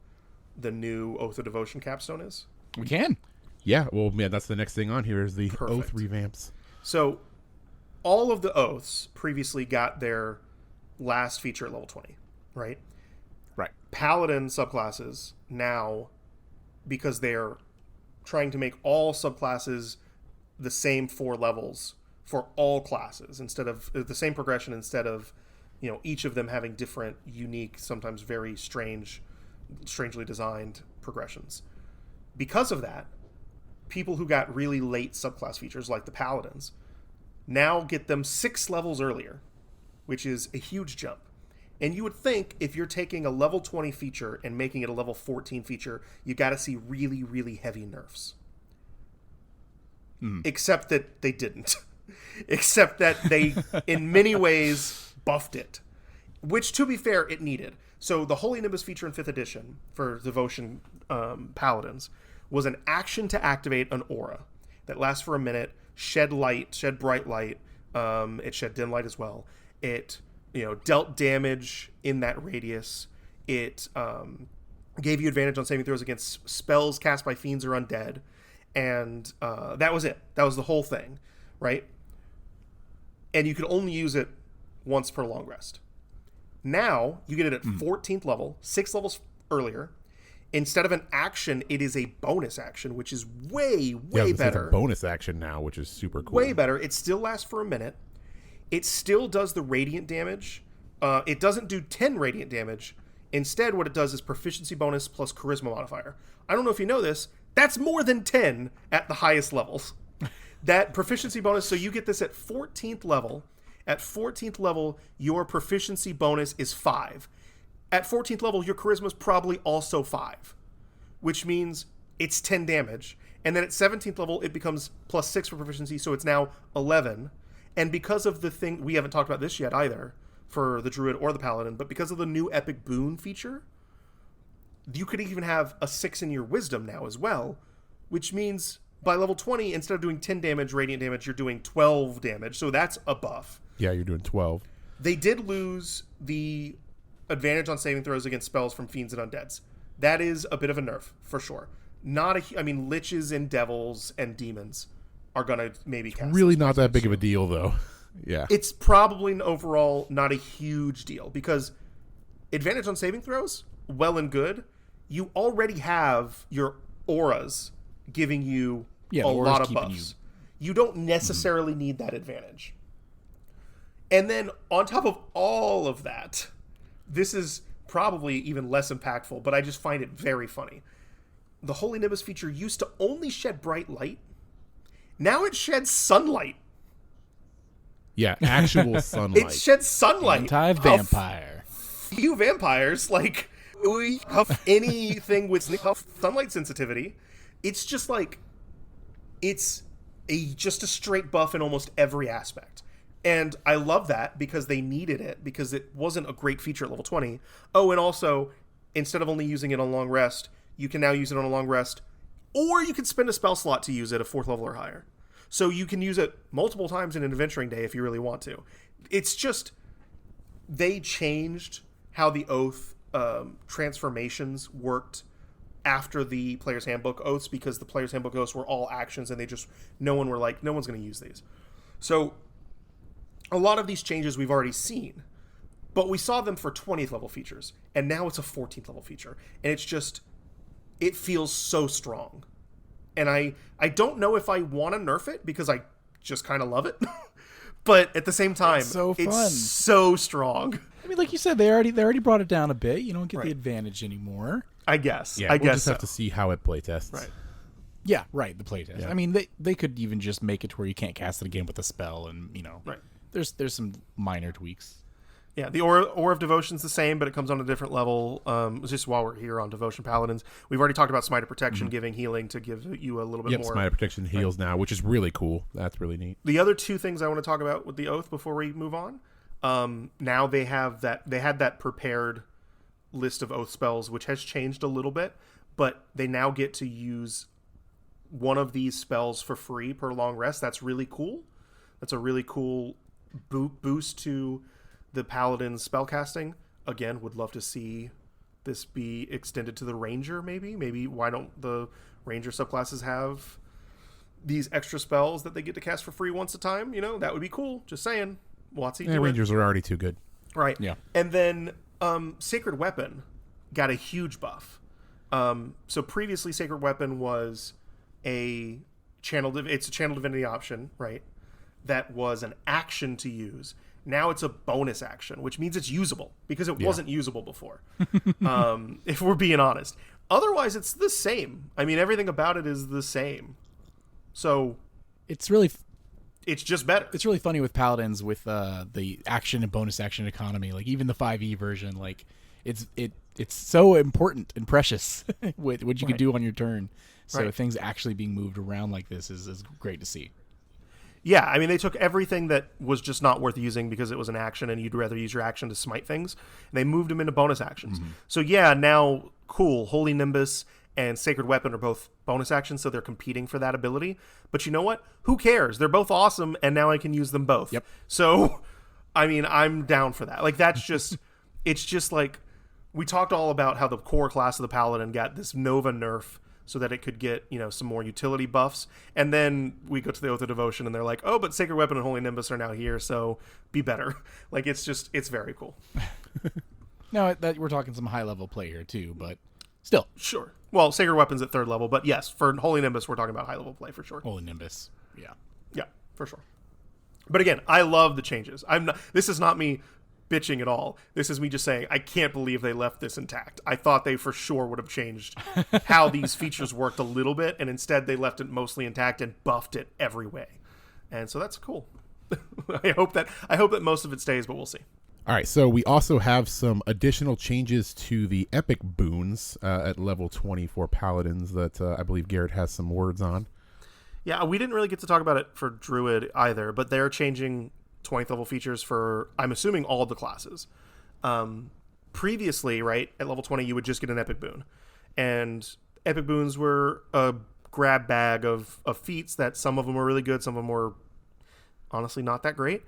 the new Oath of Devotion capstone is? We can. Yeah, well, man, that's the next thing on here is the Perfect. Oath revamps. So all of the Oaths previously got their last feature at level 20, right? Right. Paladin subclasses now, because they're trying to make all subclasses the same 4 levels for all classes instead of the same progression, instead of each of them having different, unique, sometimes very strangely designed progressions. Because of that, people who got really late subclass features like the Paladins now get them 6 levels earlier, which is a huge jump. And you would think if you're taking a level 20 feature and making it a level 14 feature, you got to see really, really heavy nerfs. Except that they didn't. Except that they, in many ways, buffed it. Which, to be fair, it needed. So the Holy Nimbus feature in 5th edition for Devotion Paladins was an action to activate an aura that lasts for a minute, shed bright light, it shed dim light as well. It dealt damage in that radius. It gave you advantage on saving throws against spells cast by fiends or undead. And that was it. That was the whole thing, right? And you could only use it once per long rest. Now, you get it at 14th level, 6 levels earlier. Instead of an action, it is a bonus action, which is way better. It's a bonus action now, which is super cool. Way better. It still lasts for a minute. It still does the radiant damage. It doesn't do 10 radiant damage. Instead, what it does is proficiency bonus plus charisma modifier. I don't know if you know this. That's more than 10 at the highest levels. That proficiency bonus, so you get this at 14th level. At 14th level, your proficiency bonus is 5. At 14th level, your charisma is probably also 5, which means it's 10 damage. And then at 17th level, it becomes plus 6 for proficiency, so it's now 11. And because of the thing, we haven't talked about this yet either, for the Druid or the Paladin, but because of the new Epic Boon feature, you could even have a 6 in your Wisdom now as well, which means by level 20, instead of doing 10 damage, radiant damage, you're doing 12 damage, so that's a buff. Yeah, you're doing 12. They did lose the advantage on saving throws against spells from fiends and undeads. That is a bit of a nerf, for sure. Liches and devils and demons are going to maybe cast. Really not that big of a deal, though. Yeah. It's probably overall not a huge deal, because advantage on saving throws, well and good. You already have your auras giving you a lot of buffs. You don't necessarily need that advantage. And then on top of all of that, this is probably even less impactful, but I just find it very funny. The Holy Nimbus feature used to only shed bright light. Now it sheds sunlight. Yeah, actual sunlight. It sheds sunlight. Anti-vampire. Few vampires, like, anything with sunlight sensitivity. It's just like, it's just a straight buff in almost every aspect. And I love that because they needed it, because it wasn't a great feature at level 20. Oh, and also, instead of only using it on long rest, you can now use it on a long rest, or you can spend a spell slot to use it at 4th level or higher. So you can use it multiple times in an adventuring day if you really want to. It's just, they changed how the oath transformations worked after the Player's Handbook oaths, because the Player's Handbook oaths were all actions, and no one's going to use these. So a lot of these changes we've already seen, but we saw them for 20th level features, and now it's a 14th level feature, and it feels so strong. And I don't know if I want to nerf it, because I just kind of love it. But at the same time, it's so fun. It's so strong. I mean, like you said, they already brought it down a bit. You don't get the advantage anymore. I guess. Yeah, we'll just have to see how it playtests. Right. Yeah, right, the playtest. Yeah. I mean, they could even just make it to where you can't cast it again with a spell, and, Right. There's some minor tweaks. Yeah, the Aura of Devotion's the same, but it comes on a different level. Just while we're here on Devotion Paladins, we've already talked about Smite of Protection, giving healing to give you a little bit more. Smite of Protection heals now, which is really cool. That's really neat. The other two things I want to talk about with the Oath before we move on, now they had that prepared list of Oath spells, which has changed a little bit, but they now get to use one of these spells for free per long rest. That's really cool. That's a really cool boost to the Paladin's spellcasting. Again, would love to see this be extended to the Ranger, maybe why don't the Ranger subclasses have these extra spells that they get to cast for free once a time? That would be cool. Just saying. WotC, Rangers are already too good. Right. Yeah. And then Sacred Weapon got a huge buff. So previously Sacred Weapon was it's a channel divinity option, right? That was an action to use. Now it's a bonus action, which means it's usable, because it wasn't usable before. If we're being honest. Otherwise, it's the same. I mean, everything about it is the same. So It's just better. It's really funny with Paladins with the action and bonus action economy. Like, even the 5e version, like it's so important and precious with what you can do on your turn. So things actually being moved around like this is great to see. Yeah, I mean, they took everything that was just not worth using because it was an action and you'd rather use your action to smite things, and they moved them into bonus actions. So yeah, now, cool, Holy Nimbus and Sacred Weapon are both bonus actions, so they're competing for that ability. But you know what? Who cares? They're both awesome, and now I can use them both. Yep. So, I mean, I'm down for that. Like, that's just... it's just like... We talked all about how the core class of the Paladin got this Nova nerf so that it could get, some more utility buffs. And then we go to the Oath of Devotion, and they're like, oh, but Sacred Weapon and Holy Nimbus are now here, so be better. Like, it's very cool. Now, we're talking some high-level play here, too, but still. Sure. Well, Sacred Weapon's at 3rd level, but yes, for Holy Nimbus, we're talking about high-level play for sure. Holy Nimbus, yeah. Yeah, for sure. But again, I love the changes. This is not me bitching at all. This is me just saying, I can't believe they left this intact. I thought they for sure would have changed how these features worked a little bit, and instead they left it mostly intact and buffed it every way. And so that's cool. I hope that most of it stays, but we'll see. All right, so we also have some additional changes to the epic boons at level 20 for Paladins that I believe Garrett has some words on. Yeah, we didn't really get to talk about it for Druid either, but they're changing 20th level features for, I'm assuming, all the classes. Previously, right, at level 20, you would just get an epic boon. And epic boons were a grab bag of feats that some of them were really good, some of them were honestly not that great.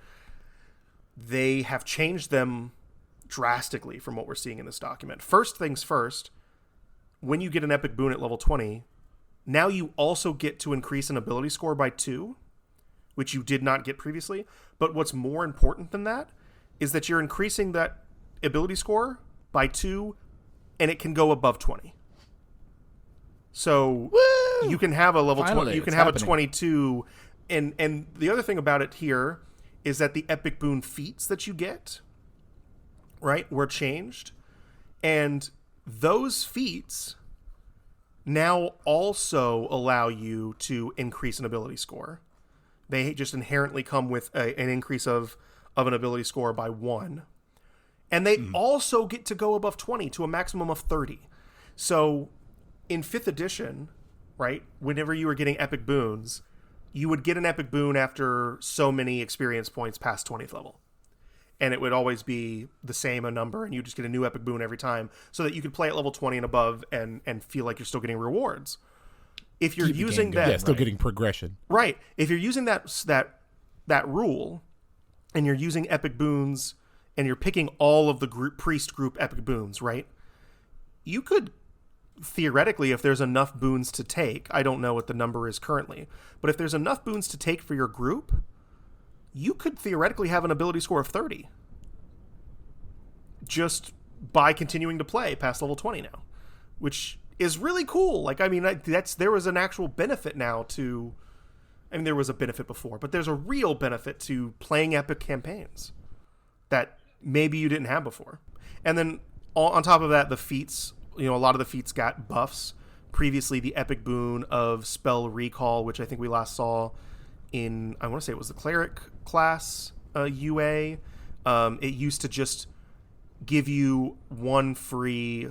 They have changed them drastically from what we're seeing in this document. First things first, when you get an epic boon at level 20, now you also get to increase an ability score by 2, which you did not get previously. But what's more important than that is that you're increasing that ability score by 2, and it can go above 20. So Woo! You can have a level 20, you can have happening. a 22, and the other thing about it here is that the epic boon feats that you get, right, were changed, and those feats now also allow you to increase an ability score. They just inherently come with an increase of an ability score by 1. And they also get to go above 20 to a maximum of 30. So in 5th edition, right? Whenever you were getting epic boons, you would get an epic boon after so many experience points past 20th level. And it would always be the same a number, and you just get a new epic boon every time, so that you could play at level 20 and above and feel like you're still getting rewards. If you're using that, yeah, still getting progression, right? If you're using that rule, and you're using epic boons, and you're picking all of the priest group epic boons, right? You could theoretically, if there's enough boons to take, I don't know what the number is currently, but if there's enough boons to take for your group, you could theoretically have an ability score of 30 just by continuing to play past level 20 now, which is really cool. Like, I mean, there was an actual benefit now to, I mean, there was a benefit before, but there's a real benefit to playing epic campaigns that maybe you didn't have before. And then on top of that, the feats, a lot of the feats got buffs. Previously, the epic boon of spell recall, which I think we last saw in, I want to say it was the cleric class UA. It used to just give you one free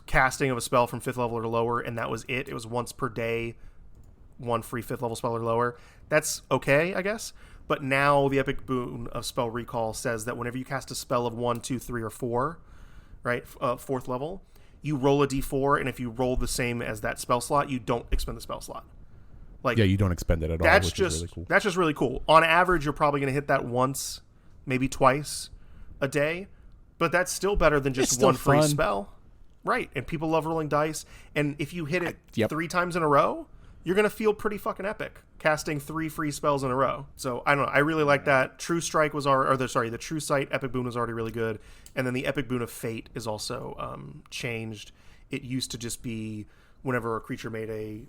casting of a spell from 5th level or lower, and that was it. It was once per day, one free 5th level spell or lower. That's okay, I guess. But now the epic boon of spell recall says that whenever you cast a spell of 1, 2, 3, or 4, right, 4th level, you roll a d4, and if you roll the same as that spell slot, you don't expend the spell slot. Like, yeah, you don't expend it at all. That's which just is really cool. That's just really cool. On average, you're probably going to hit that once, maybe twice a day, but that's still better than just one free spell, right? And people love rolling dice, and if you hit it 3 times in a row, you're going to feel pretty fucking epic casting 3 free spells in a row. So I don't know. I really like that. True Strike was the True Sight epic boon was already really good, and then the epic boon of Fate is also changed. It used to just be whenever a creature made a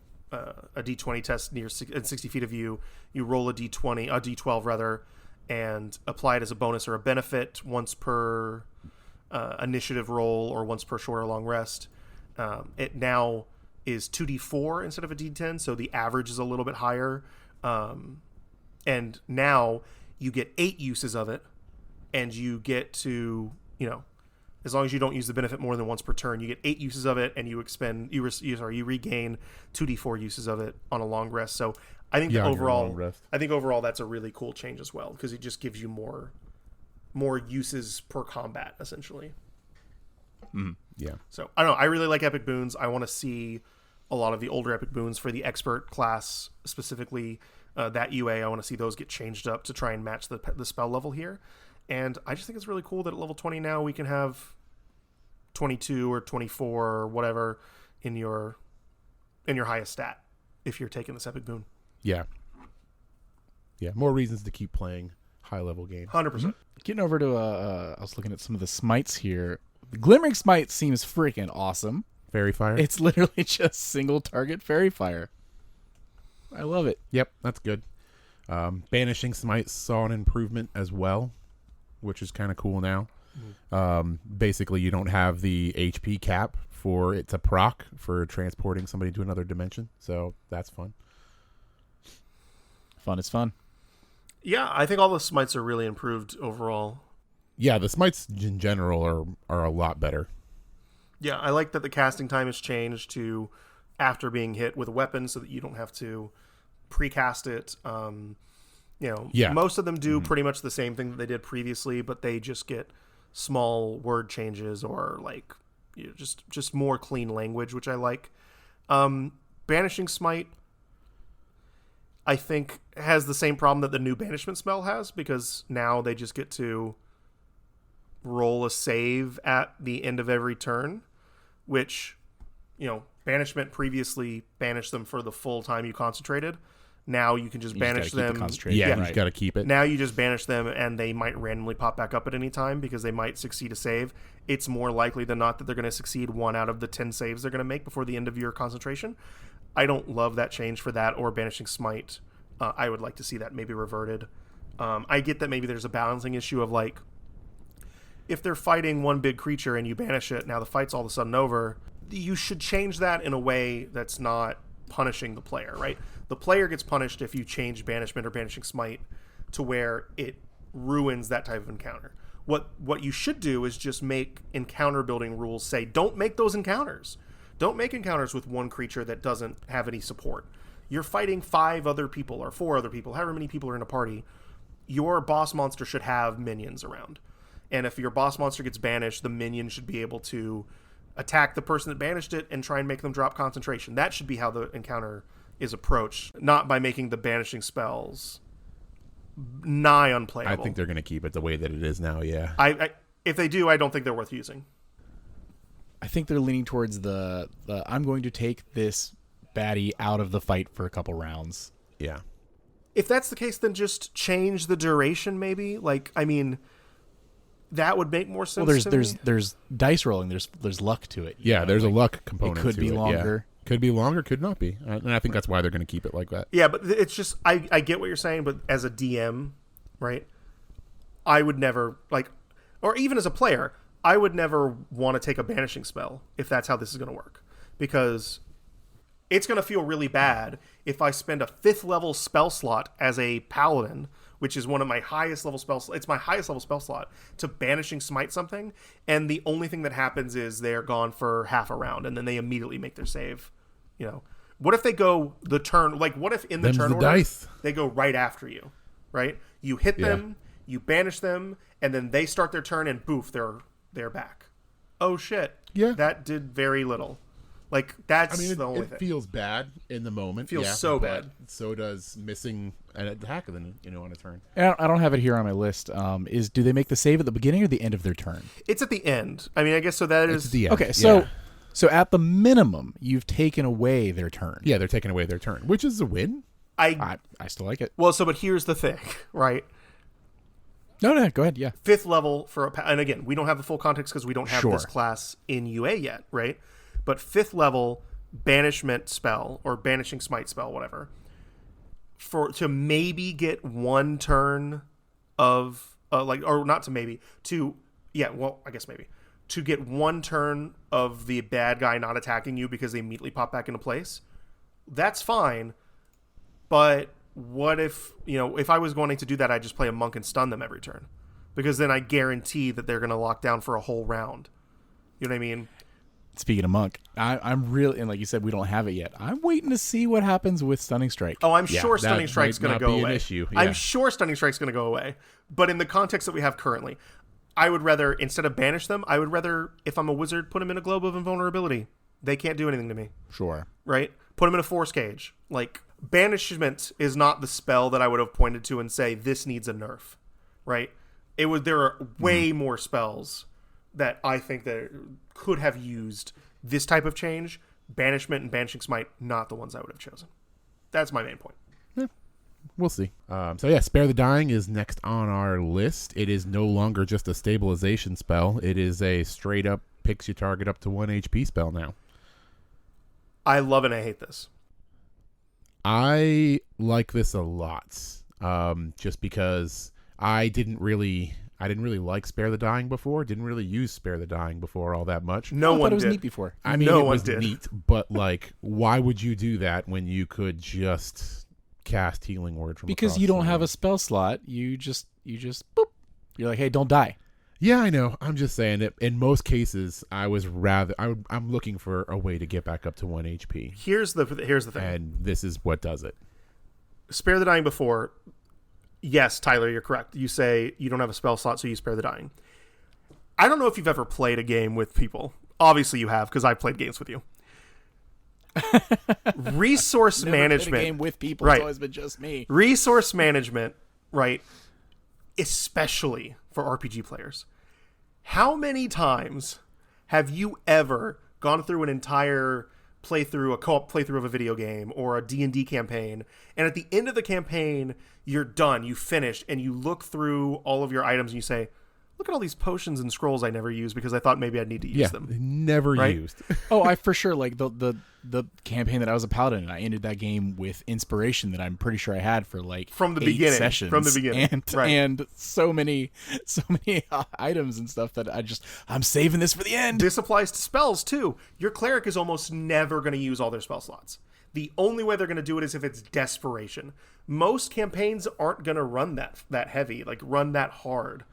d20 test near 60 feet of you, you roll a d12 rather, and apply it as a bonus or a benefit once per initiative roll or once per short or long rest. It now is 2d4 instead of a d10, so the average is a little bit higher. And now you get 8 uses of it, and you get to, as long as you don't use the benefit more than once per turn, you get 8 uses of it, and you regain 2d4 uses of it on a long rest. So I think overall that's a really cool change as well, because it just gives you more uses per combat essentially. Yeah. So I don't know. I really like epic boons. I want to see a lot of the older epic boons for the expert class, specifically that UA. I want to see those get changed up to try and match the spell level here. And I just think it's really cool that at level 20 now we can have 22 or 24 or whatever in your highest stat if you're taking this epic boon. Yeah. Yeah, more reasons to keep playing high level games. 100%. Getting over to I was looking at some of the smites here. The Glimmering Smite seems freaking awesome. Fairy Fire? It's literally just single target Fairy Fire. I love it. Yep, that's good. Banishing Smite saw an improvement as well, which is kind of cool now. Basically, you don't have the HP cap for it to proc for transporting somebody to another dimension, so that's fun. Fun is fun. Yeah, I think all the smites are really improved overall. Yeah, the smites in general are a lot better. Yeah, I like that the casting time has changed to after being hit with a weapon, so that you don't have to precast it. Most of them do pretty much the same thing that they did previously, but they just get small word changes or just more clean language, which I like. Banishing Smite, I think, has the same problem that the new Banishment spell has, because now they just get to roll a save at the end of every turn, which, Banishment previously banished them for the full time you concentrated. Now you can just banish them. Yeah, you got to keep it. Now you just banish them, and they might randomly pop back up at any time because they might succeed a save. It's more likely than not that they're going to succeed 1 out of the 10 saves they're going to make before the end of your concentration. I don't love that change for that or Banishing Smite. I would like to see that maybe reverted. I get that maybe there's a balancing issue of if they're fighting one big creature and you banish it, now the fight's all of a sudden over. You should change that in a way that's not punishing the player, right? The player gets punished if you change Banishment or Banishing Smite to where it ruins that type of encounter. What you should do is just make encounter building rules say, don't make those encounters. Don't make encounters with one creature that doesn't have any support. You're fighting 5 other people or 4 other people, however many people are in a party. Your boss monster should have minions around. And if your boss monster gets banished, the minion should be able to attack the person that banished it and try and make them drop concentration. That should be how the encounter is approached, not by making the banishing spells nigh unplayable. I think they're going to keep it the way that it is now, yeah. If they do, I don't think they're worth using. I think they're leaning towards the I'm going to take this baddie out of the fight for a couple rounds. Yeah. If that's the case, then just change the duration, maybe. Like, I mean, that would make more sense. Well, there's dice rolling. There's luck to it. Yeah, there's a luck component. It could be longer. Yeah. Could be longer, could not be. And I think that's why they're going to keep it like that. Yeah, but it's just I get what you're saying, but as a DM, right? I would never or even as a player, I would never want to take a banishing spell if that's how this is going to work, because it's going to feel really bad if I spend a 5th level spell slot as a paladin, which is one of my highest level spell slots. It's my highest level spell slot to banishing smite something, and the only thing that happens is they're gone for half a round, and then they immediately make their save. You know, what if they go the turn? Like, what if in the turn order dice. they go right after you? Right, you hit them, you banish them, and then they start their turn, and boof, they're back. Oh shit! Yeah, that did very little. Like, that's the only thing. It feels bad in the moment. Feels so bad. So does missing an attack on a turn. I don't have it here on my list. Do they make the save at the beginning or the end of their turn? It's at the end. I mean, I guess so. That is the end. Okay, so at the minimum, you've taken away their turn. Yeah, they're taking away their turn, which is a win. I still like it. Well, but here's the thing, right? No, go ahead. Yeah, 5th level for and again, we don't have the full context because we don't have this class in UA yet, right? But 5th level banishment spell or banishing smite spell, whatever, to maybe get 1 turn of I guess maybe to get 1 turn of the bad guy not attacking you because they immediately pop back into place. That's fine, but what if I was going to do that, I'd just play a monk and stun them every turn, because then I guarantee that they're going to lock down for a whole round. You know what I mean? Speaking of monk, I'm really, and like you said, we don't have it yet. I'm waiting to see what happens with Stunning Strike. Oh, I'm sure Stunning Strike's going to go away. An issue. Yeah. I'm sure Stunning Strike's going to go away. But in the context that we have currently, I would rather, instead of banish them, I would rather, if I'm a wizard, put them in a globe of invulnerability. They can't do anything to me. Sure. Right? Put them in a force cage. Like, banishment is not the spell that I would have pointed to and say, this needs a nerf. Right? There are way more spells that I think that could have used this type of change. Banishment and Banishing Smite, not the ones I would have chosen. That's my main point. Yeah, we'll see. Spare the Dying is next on our list. It is no longer just a stabilization spell. It is a straight up picks your target up to 1 HP spell now. I love it and I hate this. I like this a lot. Just because I didn't really like Spare the Dying before. Didn't really use Spare the Dying before all that much. No one thought it was did. neat before. I mean, no it one was did. neat, but why would you do that when you could just cast Healing Word from Because across you don't the have room? a spell slot. You just boop. You're like, hey, don't die. Yeah, I know. I'm just saying that in most cases, I'm looking for a way to get back up to 1 HP. Here's the thing. And this is what does it. Spare the Dying before. Yes, Tyler, you're correct. You say you don't have a spell slot, so you Spare the Dying. I don't know if you've ever played a game with people. Obviously you have, because I've played games with you. Resource Never management. played a game with people. Right. It's always been just me. Resource management, right? Especially for RPG players. How many times have you ever gone through an entire playthrough, a co-op playthrough of a video game or a D&D campaign, and at the end of the campaign, you're done, you finished, and you look through all of your items and you say, look at all these potions and scrolls I never used because I thought maybe I'd need to use them. Never used. Oh, I for sure, like the campaign that I was a paladin, and I ended that game with inspiration that I'm pretty sure I had for like from the 8 beginning sessions. From the beginning. And so many items and stuff that I'm saving this for the end. This applies to spells too. Your cleric is almost never going to use all their spell slots. The only way they're going to do it is if it's desperation. Most campaigns aren't going to run that heavy, like run that hard.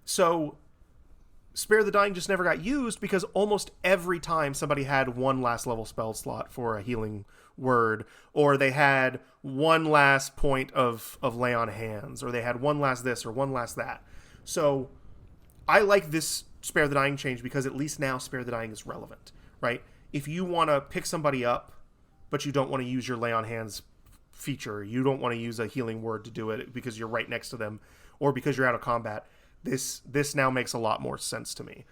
So Spare the Dying just never got used because almost every time somebody had one last level spell slot for a healing word, or they had one last point of lay on hands, or they had one last this or one last that. So I like this Spare the Dying change because at least now Spare the Dying is relevant, right? If you want to pick somebody up, but you don't want to use your lay on hands feature, you don't want to use a healing word to do it because you're right next to them, or because you're out of combat, this now makes a lot more sense to me.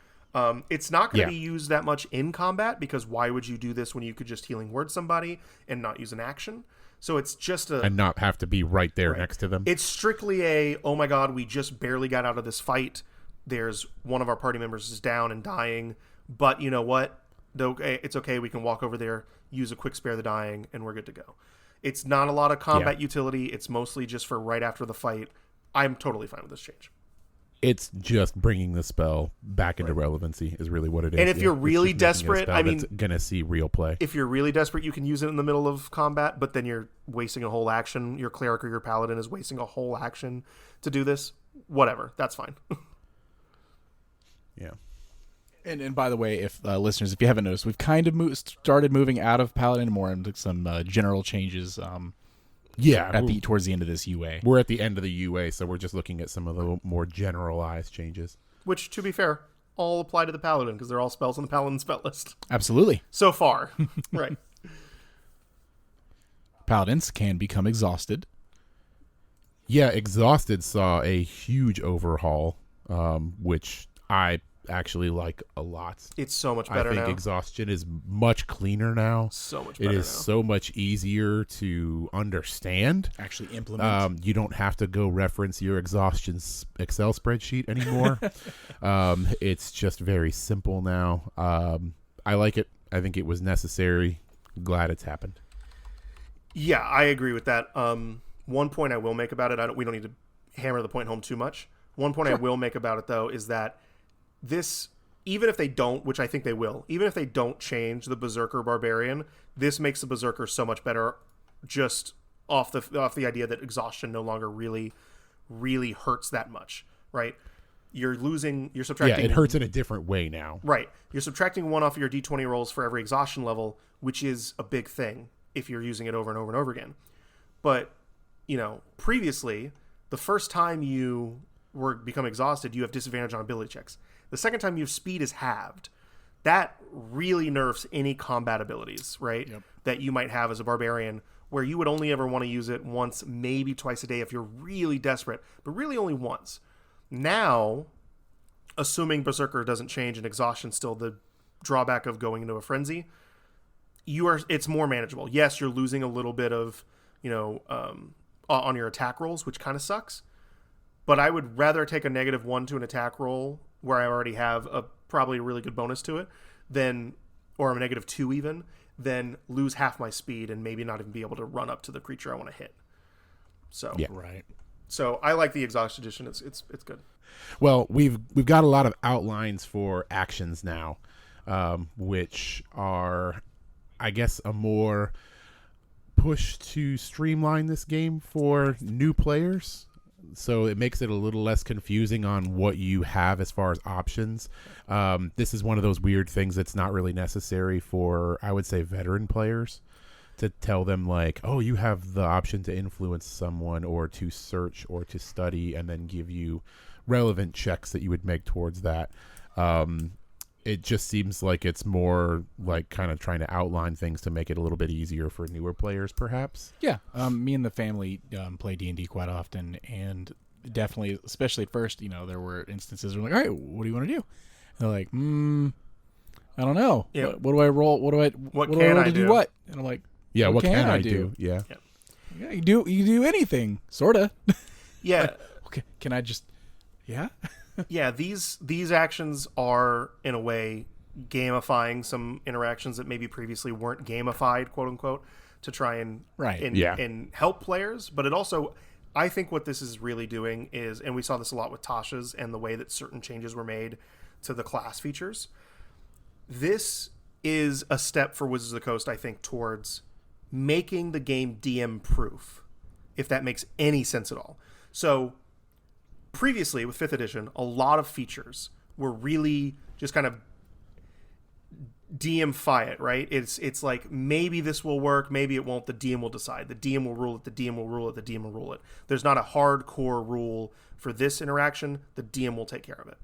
It's not going to be used that much in combat because why would you do this when you could just healing word somebody and not use an action? So it's just and not have to be right there next to them. It's strictly a, oh my god, we just barely got out of this fight. There's one of our party members is down and dying, but you know what? It's okay. We can walk over there, use a quick Spare the Dying, and we're good to go. It's not a lot of combat utility. It's mostly just for right after the fight. I'm totally fine with this change. It's just bringing the spell back into relevancy is really what it is. And if you're really desperate, I mean, going to see real play. If you're really desperate, you can use it in the middle of combat, but then you're wasting a whole action. Your cleric or your paladin is wasting a whole action to do this. Whatever. That's fine. Yeah. And by the way, if listeners, if you haven't noticed, we've kind of started moving out of Paladin more into some general changes. Towards the end of this UA. We're at the end of the UA, so we're just looking at some of the more generalized changes. Which, to be fair, all apply to the Paladin because they're all spells on the Paladin spell list. Absolutely. So far. Right. Paladins can become exhausted. Yeah, Exhausted saw a huge overhaul, which I actually like a lot. It's so much better now. I think Exhaustion is much cleaner now. So much better It is so much easier to understand. Actually implement. You don't have to go reference your Exhaustion Excel spreadsheet anymore. It's just very simple now. I like it. I think it was necessary. Glad it's happened. Yeah, I agree with that. One point I will make about it, we don't need to hammer the point home too much. One point I will make about it, though, is that this, even if they don't, which I think they will, even if they don't change the Berserker Barbarian, this makes the Berserker so much better just off the idea that Exhaustion no longer really, really hurts that much, right? You're subtracting... Yeah, it hurts in a different way now. Right. You're subtracting one off of your D20 rolls for every Exhaustion level, which is a big thing if you're using it over and over and over again. But, previously, the first time you become exhausted, you have disadvantage on ability checks. The second time your speed is halved. That really nerfs any combat abilities, right? Yep. That you might have as a barbarian, where you would only ever want to use it once, maybe twice a day if you're really desperate, but really only once. Now, assuming Berserker doesn't change and Exhaustion's still the drawback of going into a frenzy, it's more manageable. Yes, you're losing a little bit of, on your attack rolls, which kind of sucks. But I would rather take a -1 to an attack roll where I already have probably a really good bonus to it, or a -2 even, than lose half my speed and maybe not even be able to run up to the creature I want to hit. So yeah. Right. So I like the Exhaust Edition. It's good. Well, we've got a lot of outlines for actions now, which are, I guess, a more push to streamline this game for new players. So it makes it a little less confusing on what you have as far as options. This is one of those weird things that's not really necessary for, I would say, veteran players, to tell them like, oh, you have the option to influence someone or to search or to study, and then give you relevant checks that you would make towards that. It just seems like it's more like kind of trying to outline things to make it a little bit easier for newer players, perhaps. Yeah. Me and the family play D&D quite often, and definitely, especially at first, there were instances where we're like, all right, what do you want to do? And they're like, I don't know. Yeah. What do I roll? What do I roll to do what? And I'm like, yeah, what can I do? Yeah. Yeah, you do anything, sorta. Yeah. Like, okay, can I just Yeah, these actions are, in a way, gamifying some interactions that maybe previously weren't gamified, quote unquote, to try and and help players. But it also, I think what this is really doing is, and we saw this a lot with Tasha's and the way that certain changes were made to the class features. This is a step for Wizards of the Coast, I think, towards making the game DM proof, if that makes any sense at all. So previously with 5th edition, a lot of features we're really just kind of DM-fy it, right? It's like, maybe this will work, maybe it won't. The DM will decide. The DM will rule it. The DM will rule it. The DM will rule it. There's not a hardcore rule for this interaction. The DM will take care of it.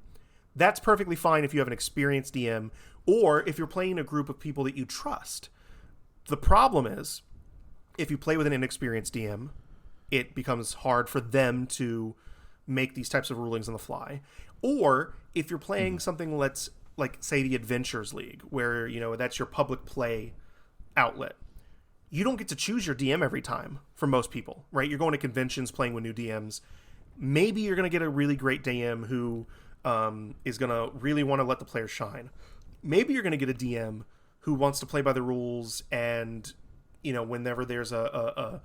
That's perfectly fine if you have an experienced DM or if you're playing a group of people that you trust. The problem is, if you play with an inexperienced DM, it becomes hard for them to make these types of rulings on the fly. Or if you're playing something let's like, say, the Adventures League, where, you know, that's your public play outlet. You don't get to choose your DM every time for most people, right? You're going to conventions, playing with new DMs. Maybe you're going to get a really great DM who is going to really want to let the players shine. Maybe you're going to get a DM who wants to play by the rules, and, you know, whenever there's a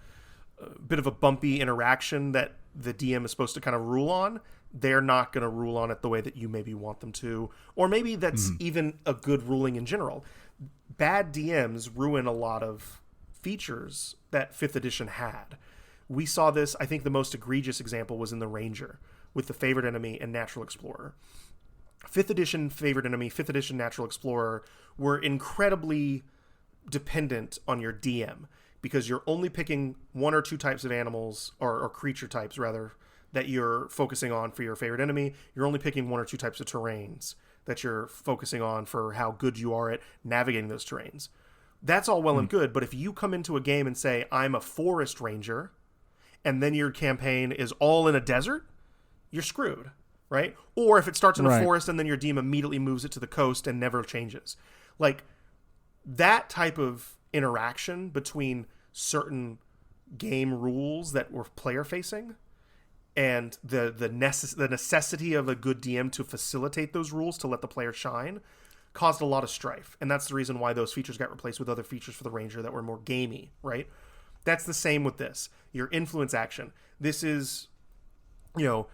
bit of a bumpy interaction that the DM is supposed to kind of rule on, they're not going to rule on it the way that you maybe want them to. Or maybe that's even a good ruling in general. Bad DMs ruin a lot of features that 5th edition had. We saw this, I think the most egregious example was in the Ranger, with the Favored Enemy and Natural Explorer. 5th edition Favored Enemy, 5th edition Natural Explorer were incredibly dependent on your DM, because you're only picking one or two types of animals, or creature types, rather, that you're focusing on for your favorite enemy. You're only picking one or two types of terrains that you're focusing on for how good you are at navigating those terrains. That's all well and good, but if you come into a game and say, I'm a forest ranger, and then your campaign is all in a desert, you're screwed, right? Or if it starts in a forest and then your DM immediately moves it to the coast and never changes. Like, that type of interaction between certain game rules that were player-facing and the necessity of a good DM to facilitate those rules to let the player shine caused a lot of strife. And that's the reason why those features got replaced with other features for the Ranger that were more gamey, right? That's the same with this. Your influence action. This is, you know,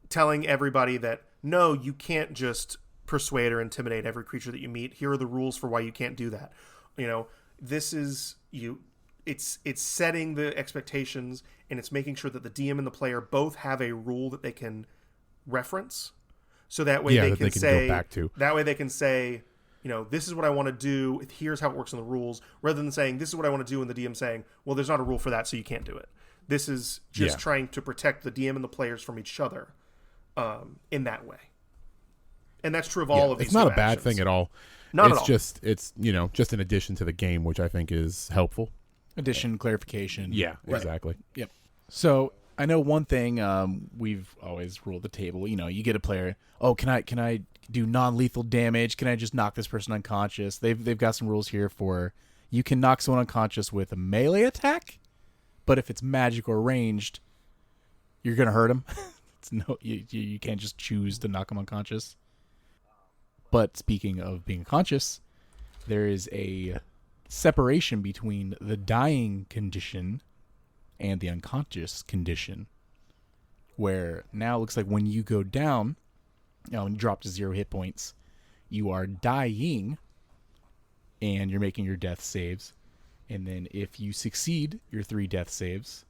telling everybody that, no, you can't just persuade or intimidate every creature that you meet. Here are the rules for why you can't do that. You know, this is it's setting the expectations, and it's making sure that the DM and the player both have a rule that they can reference, so that way they can say, go back to. That way they can say, you know, this is what I want to do, here's how it works in the rules, rather than saying, this is what I want to do, and the DM saying, well, there's not a rule for that, so you can't do it. This is just trying to protect the DM and the players from each other in that way. And that's true of all of these. It's not a bad thing at all. Not at all. It's, you know, just an addition to the game, which I think is helpful. Addition, clarification. Yeah, exactly. Yep. So I know one thing we've always ruled the table. You know, you get a player. Oh, can I do non-lethal damage? Can I just knock this person unconscious? They've got some rules here for you can knock someone unconscious with a melee attack, but if it's magic or ranged, you're gonna hurt them. You can't just choose to knock them unconscious. But speaking of being unconscious, there is a separation between the dying condition and the unconscious condition, where now it looks like when you go down, when you drop to 0 hit points, you are dying and you're making your death saves. And then if you succeed your 3 death saves,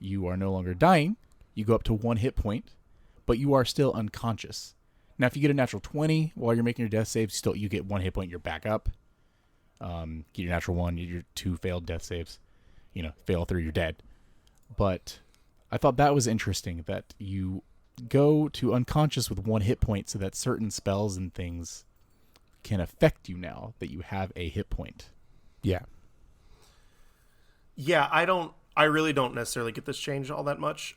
you are no longer dying. You go up to 1 hit point, but you are still unconscious. Now, if you get a natural 20 while you're making your death saves, you get 1 hit point, you're back up. Get your natural 1, your 2 failed death saves. You know, fail 3, you're dead. But I thought that was interesting that you go to unconscious with 1 hit point so that certain spells and things can affect you now that you have a hit point. Yeah. Yeah, I really don't necessarily get this change all that much.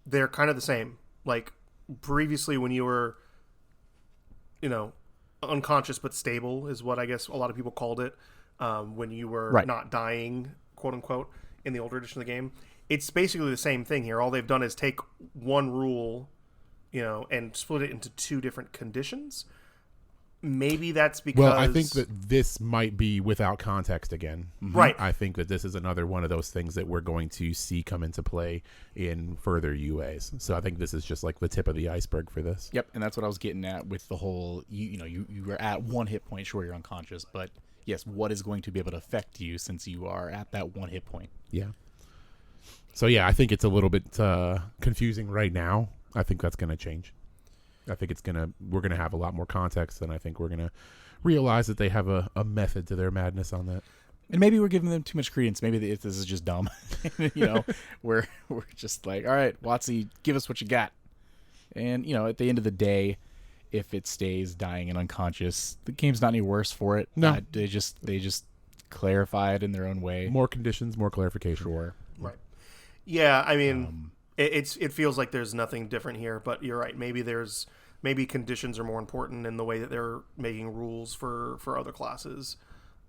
They're kind of the same. Like, previously when you were, you know, unconscious but stable is what I guess a lot of people called it, when you were not dying, quote unquote, in the older edition of the game. It's basically the same thing here. All they've done is take one rule, you know, and split it into 2 different conditions. Maybe that's because... Well, I think that this might be without context again. Right. I think that this is another one of those things that we're going to see come into play in further UAs. So I think this is just like the tip of the iceberg for this. Yep, and that's what I was getting at with the whole, you are at 1 hit point, sure, you're unconscious, but yes, what is going to be able to affect you since you are at that 1 hit point? Yeah. So yeah, I think it's a little bit confusing right now. I think that's going to change. I think we're gonna have a lot more context, and I think we're gonna realize that they have a method to their madness on that. And maybe we're giving them too much credence. Maybe this is just dumb. We're just like, all right, Watsy, give us what you got. And at the end of the day, if it stays dying and unconscious, the game's not any worse for it. No, they just clarify it in their own way. More conditions, more clarification. Sure. Right. Yeah, I mean, it feels like there's nothing different here, but you're right. Maybe conditions are more important in the way that they're making rules for other classes.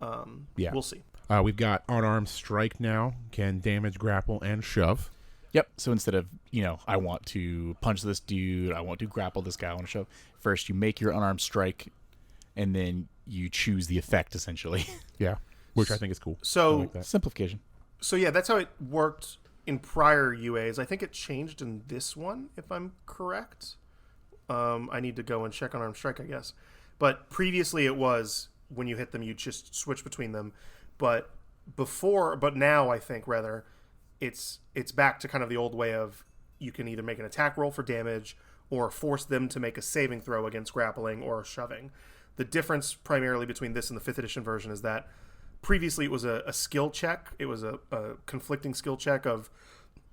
We'll see. We've got unarmed strike now, can damage, grapple, and shove. Yep. So instead of, I want to punch this dude, I want to grapple this guy, I want to shove. First, you make your unarmed strike, and then you choose the effect, essentially. Yeah, which I think is cool. So I like that. Simplification. So yeah, that's how it worked in prior UAs. I think it changed in this one, if I'm correct. I need to go and check unarmed strike, I guess. But previously it was when you hit them, you just switch between them. But now I think rather it's back to kind of the old way of you can either make an attack roll for damage or force them to make a saving throw against grappling or shoving. The difference primarily between this and the 5th edition version is that previously it was a skill check. It was a conflicting skill check of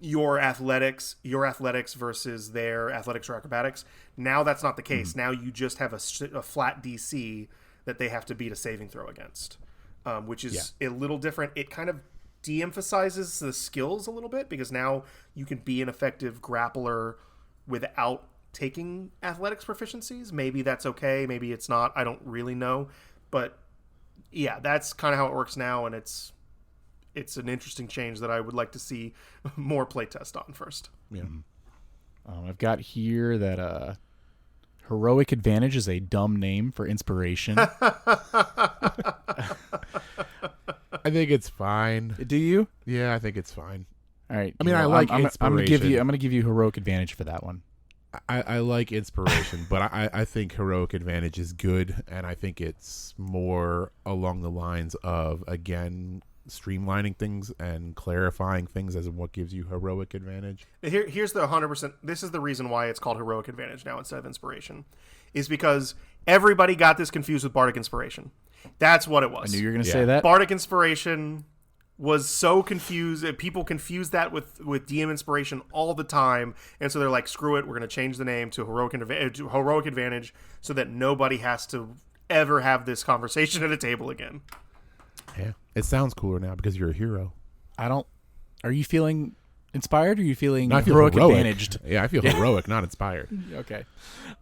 your athletics versus their athletics or acrobatics. Now that's not the case. Now you just have a flat DC that they have to beat a saving throw against, which is a little different. It kind of de-emphasizes the skills a little bit because now you can be an effective grappler without taking athletics proficiencies. Maybe that's okay. Maybe it's not. I don't really know. But yeah, that's kind of how it works now, and it's an interesting change that I would like to see more playtest on first. Yeah. I've got here that heroic advantage is a dumb name for inspiration. I think it's fine. Do you? Yeah, I think it's fine. All right. I mean, I like I'm inspiration. I'm gonna give you heroic advantage for that one. I like inspiration, but I think heroic advantage is good, and I think it's more along the lines of, again, streamlining things and clarifying things as what gives you heroic advantage. Here's the 100%. This is the reason why it's called heroic advantage now instead of inspiration, is because everybody got this confused with bardic inspiration. That's what it was. I knew you were going to say that. Bardic inspiration was so confused. People confuse that with DM inspiration all the time, and so they're like, screw it, we're going to change the name to heroic advantage so that nobody has to ever have this conversation at a table again. Yeah, it sounds cooler now because you're a hero. Are you feeling inspired or are you feeling No, I feel heroic heroic. advantaged? Yeah, I feel heroic, not inspired. Okay.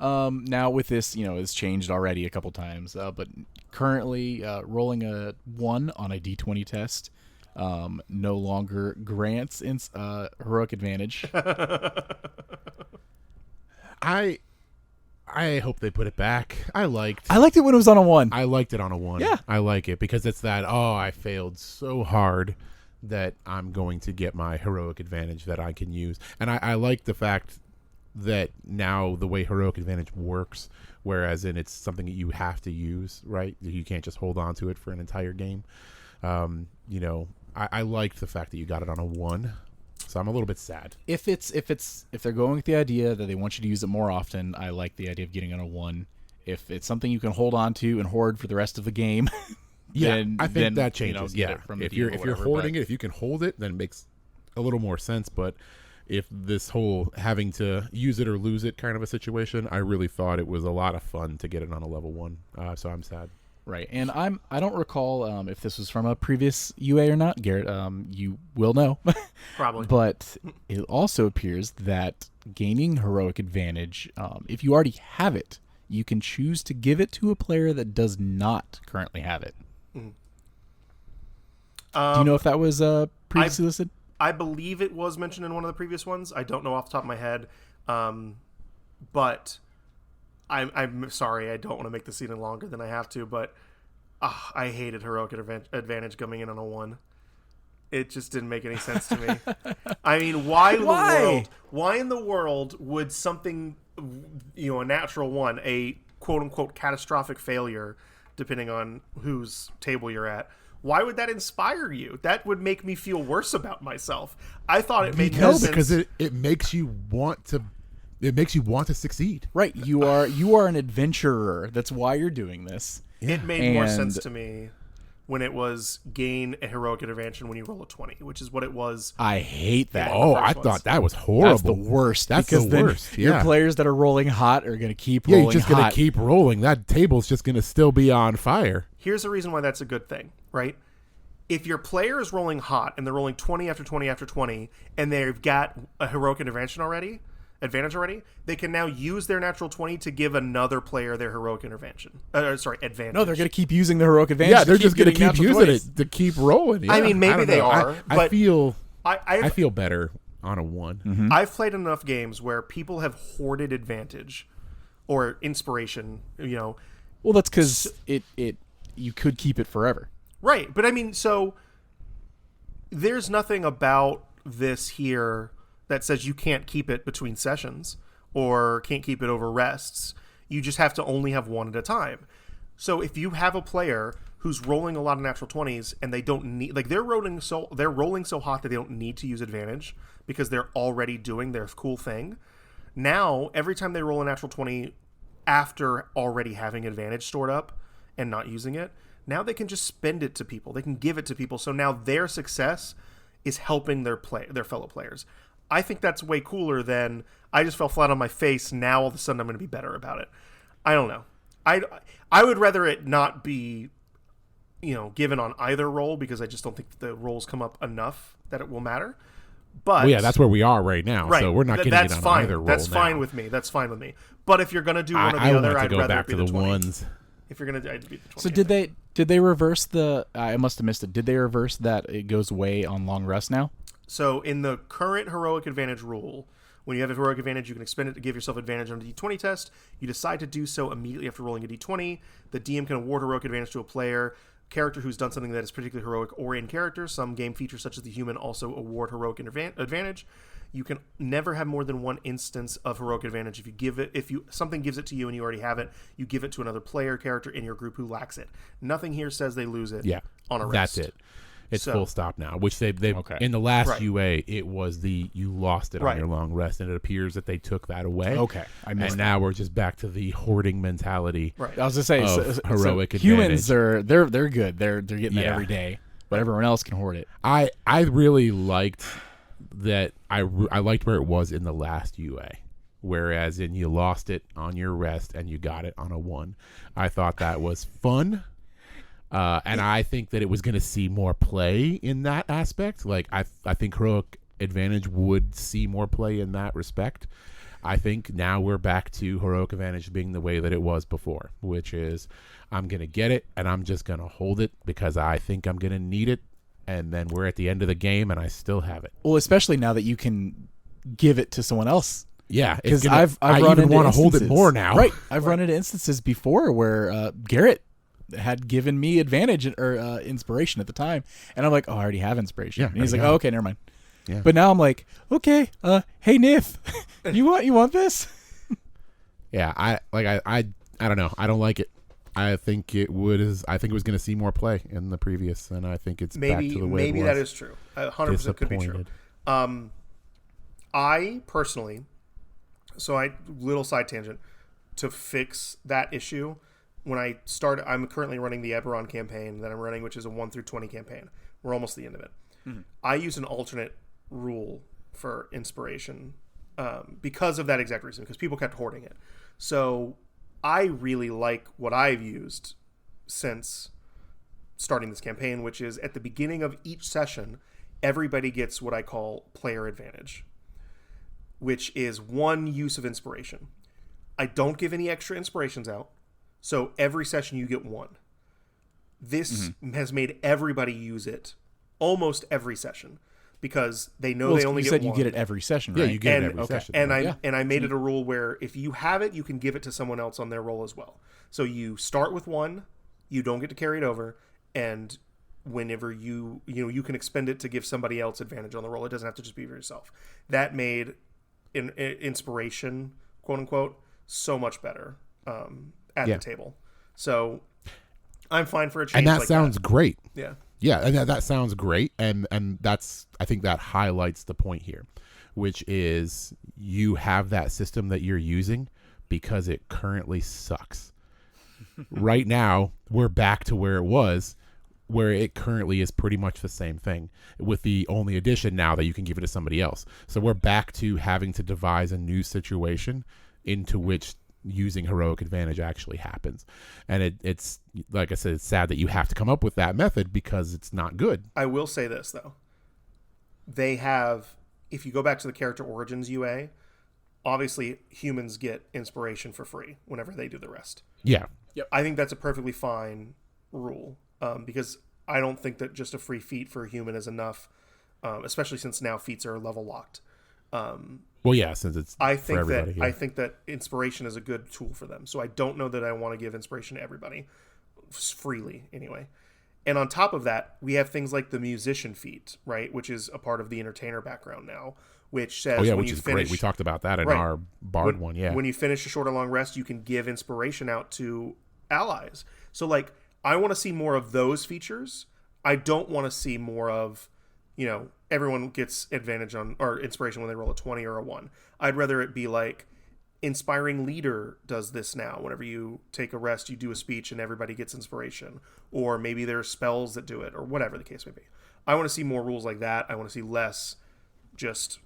Now with this, it's changed already a couple times, but currently rolling a 1 on a D20 test no longer grants heroic advantage. I hope they put it back. I liked it when it was on a 1. I liked it on a 1. Yeah. I like it because it's that, I failed so hard that I'm going to get my heroic advantage that I can use. And I like the fact that now the way heroic advantage works, whereas it's something that you have to use, right? You can't just hold on to it for an entire game. I liked the fact that you got it on a 1. So I'm a little bit sad. If they're going with the idea that they want you to use it more often, I like the idea of getting on a 1. If it's something you can hold on to and hoard for the rest of the game, I think that changes. If you're hoarding it, if you can hold it, then it makes a little more sense. But if this whole having to use it or lose it kind of a situation, I really thought it was a lot of fun to get it on a level 1. So I'm sad. Right, and I don't recall if this was from a previous UA or not, Garrett. You will know, probably. But it also appears that gaining heroic advantage, if you already have it, you can choose to give it to a player that does not currently have it. Mm-hmm. Do you know if that was previously listed? I believe it was mentioned in one of the previous ones. I don't know off the top of my head, but. I'm sorry, I don't want to make this even longer than I have to, but I hated heroic advantage coming in on a 1. It just didn't make any sense to me. I mean, why in the world would something, a natural 1, a quote-unquote catastrophic failure, depending on whose table you're at, why would that inspire you? That would make me feel worse about myself. I thought it made no sense. Because it makes you want to It makes you want to succeed. Right. You are an adventurer. That's why you're doing this. It made more sense And- to me when it was gain a heroic intervention when you roll a 20, which is what it was. I hate that. Oh, first I ones. thought that was horrible. That's the worst. That's because the then worst, Your yeah. players that are rolling hot are going to keep Yeah, rolling you're just going hot. to keep rolling. That table's just going to still be on fire. Here's the reason why that's a good thing, right? If your player is rolling hot and they're rolling 20 after 20 after 20, and they've got a heroic advantage already, they can now use their natural 20 to give another player their heroic advantage. No, they're going to keep using the heroic advantage. Yeah, they're just going to getting keep natural using 20s. it to keep rolling. Yeah, I mean, maybe don't they know. are, I but feel I feel better on a 1. Mm-hmm. I've played enough games where people have hoarded advantage or inspiration, Well, that's because you could keep it forever. Right. But I mean, so there's nothing about this here that says you can't keep it between sessions or can't keep it over rests. You just have to only have one at a time. So if you have a player who's rolling a lot of natural 20s and they don't need, like, they're rolling so hot that they don't need to use advantage because they're already doing their cool thing. Now, every time they roll a natural 20 after already having advantage stored up and not using it, now they can just spend it to people. They can give it to people. So now their success is helping their fellow players. I think that's way cooler than I just fell flat on my face. Now all of a sudden I'm going to be better about it. I don't know. I would rather it not be, given on either roll because I just don't think the rolls come up enough that it will matter. But well, yeah, that's where we are right now. right. So we're not getting that's it on fine. either roll. That's now. fine with me. That's fine with me. But if you're going to do one or the I other, want to I'd go rather back it be to the 20. ones. If you're going to, I'd be the 20. So did they reverse the? I must have missed it. Did they reverse that? It goes away on long rest now. So in the current heroic advantage rule, when you have a heroic advantage, you can expend it to give yourself advantage on a d20 test. You decide to do so immediately after rolling a d20. The DM can award heroic advantage to a character who's done something that is particularly heroic or in character. Some game features, such as the human, also award heroic advantage. You can never have more than one instance of heroic advantage. If something gives it to you and you already have it, you give it to another player character in your group who lacks it. Nothing here says they lose it. Yeah, on a rest. that's it. It's full stop now. Which they've Okay. in the last Right. UA, it was you lost it Right. on your long rest, and it appears that they took that away. Okay, I missed and that. now we're just back to the hoarding mentality. Right. I was just saying, Of heroic humans advantage. they're good. They're getting that Yeah. every day, but everyone else can hoard it. I really liked that. I liked where it was in the last UA, whereas you lost it on your rest and you got it on a 1. I thought that was fun. And I think that it was going to see more play in that aspect. Like, I think heroic advantage would see more play in that respect. I think now we're back to heroic advantage being the way that it was before, which is I'm going to get it and I'm just going to hold it because I think I'm going to need it. And then we're at the end of the game and I still have it. Well, especially now that you can give it to someone else. Yeah, Because I run even into want to hold it instances- more now. Right, I've run into instances before where Garrett had given me advantage or inspiration at the time, and I'm like, oh, I already have inspiration. Yeah, and he's I like, got oh, it. okay, never mind. Yeah. But now I'm like, okay, hey Nif, you want this? Yeah, I don't know. I don't like it. I think it was going to see more play in the previous, and I think it's back to the way Maybe it was. that is true. 100% could be true. Disappointed. I personally, little side tangent, to fix that issue, I'm currently running the Eberron campaign that I'm running, which is a 1 through 20 campaign. We're almost at the end of it. Mm-hmm. I use an alternate rule for inspiration because of that exact reason, because people kept hoarding it. So I really like what I've used since starting this campaign, which is at the beginning of each session, everybody gets what I call player advantage, which is one use of inspiration. I don't give any extra inspirations out, so every session you get one. This has made everybody use it almost every session because they know they only you get said one. you get it every session, right? Yeah, you get it And every session. and I made it a rule where if you have it, you can give it to someone else on their roll as well. So you start with one, you don't get to carry it over, and whenever you can expend it to give somebody else advantage on the roll. It doesn't have to just be for yourself. That made inspiration, quote unquote, so much better at the table. So I'm fine for a change. And that like sounds great. Yeah. Yeah, and that sounds great, and that's, I think that highlights the point here, which is you have that system that you're using because it currently sucks. Right now, we're back to where it was, where it currently is pretty much the same thing, with the only addition now that you can give it to somebody else. So we're back to having to devise a new situation into which using heroic advantage actually happens. And it's like I said, it's sad that you have to come up with that method because it's not good. I will say this, though. They have, if you go back to the character origins UA, obviously humans get inspiration for free whenever they do the rest. Yeah. Yep. I think that's a perfectly fine rule, because I don't think that just a free feat for a human is enough, especially since now feats are level locked. Well, yeah, since it's I for think everybody. that Yeah. I think that inspiration is a good tool for them. So I don't know that I want to give inspiration to everybody freely anyway. And on top of that, we have things like the musician feat, right, which is a part of the entertainer background now, which says when which you is finish, great. We talked about that in Right. our Bard one. Yeah. when you finish a short or long rest, you can give inspiration out to allies. So like, I want to see more of those features. I don't want to see more of, everyone gets advantage on or inspiration when they roll a 20 or a 1. I'd rather it be like inspiring leader does this now. Whenever you take a rest, you do a speech and everybody gets inspiration, or maybe there are spells that do it, or whatever the case may be. I want to see more rules like that. I want to see less just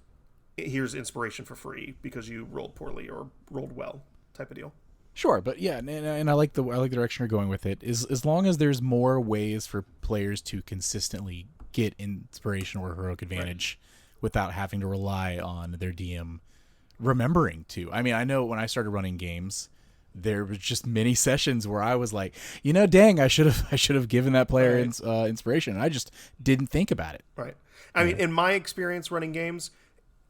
here's inspiration for free because you rolled poorly or rolled well type of deal. Sure, but yeah, and I like the direction you're going with it. Is as long as there's more ways for players to consistently get inspiration or heroic advantage without having to rely on their DM remembering to. I mean, I know when I started running games, there was just many sessions where I was like, dang, I should have given that player inspiration, and I just didn't think about it. Right. I mean, in my experience running games,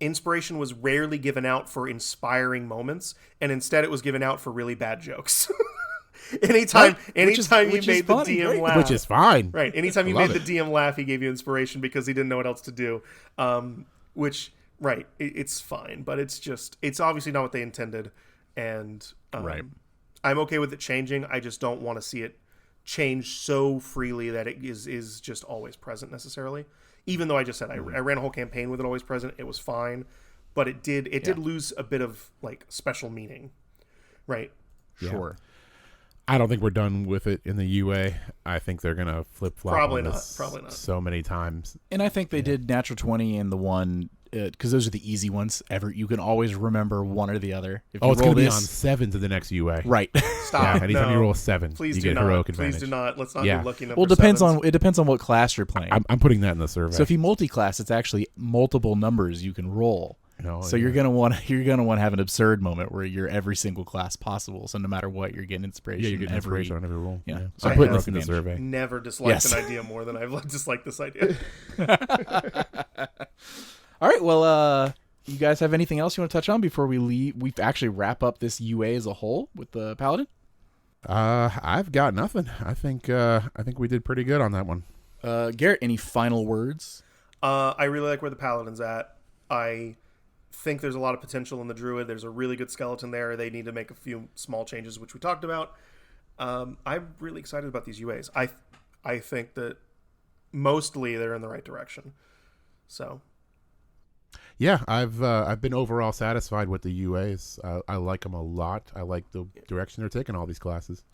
inspiration was rarely given out for inspiring moments, and instead it was given out for really bad jokes. anytime you made the DM laugh, which is fine. right? Anytime you made the DM laugh, he gave you inspiration because he didn't know what else to do. It's fine, but it's obviously not what they intended, and Right. I'm okay with it changing. I just don't want to see it change so freely that it is just always present necessarily. Even though I just said I ran a whole campaign with it always present, it was fine, but it did lose a bit of like special meaning, right? Yeah. Sure. I don't think we're done with it in the UA. I think they're gonna flip flop. Probably on not. this Probably not. So many times. And I think they did natural 20 and the one because those are the easy ones. You can always remember one or the other. If you It's roll gonna be this, on 7 to the next UA. right? Stop. Yeah, anytime No. you roll a 7, Please you do get not. heroic Please advantage. do not. Let's not Yeah. be looking up. Well, it depends on what class you're playing. I'm putting that in the survey. So if you multi-class, it's actually multiple numbers you can roll. So you're gonna want to have an absurd moment where you're every single class possible. So no matter what, you're getting inspiration. you get inspiration on every roll. Yeah. So I I'm putting have this in the survey. Never disliked Yes. an idea more than I've disliked this idea. All right. Well, you guys have anything else you want to touch on before we leave? We actually wrap up this UA as a whole with the Paladin. I've got nothing. I think we did pretty good on that one. Garrett, any final words? I really like where the Paladin's at. I think there's a lot of potential in the Druid. There's a really good skeleton there. They need to make a few small changes, which we talked about. I'm really excited about these UAs. I think that mostly they're in the right direction. So, Yeah, I've been overall satisfied with the UAs. I like them a lot. I like the direction they're taking all these classes.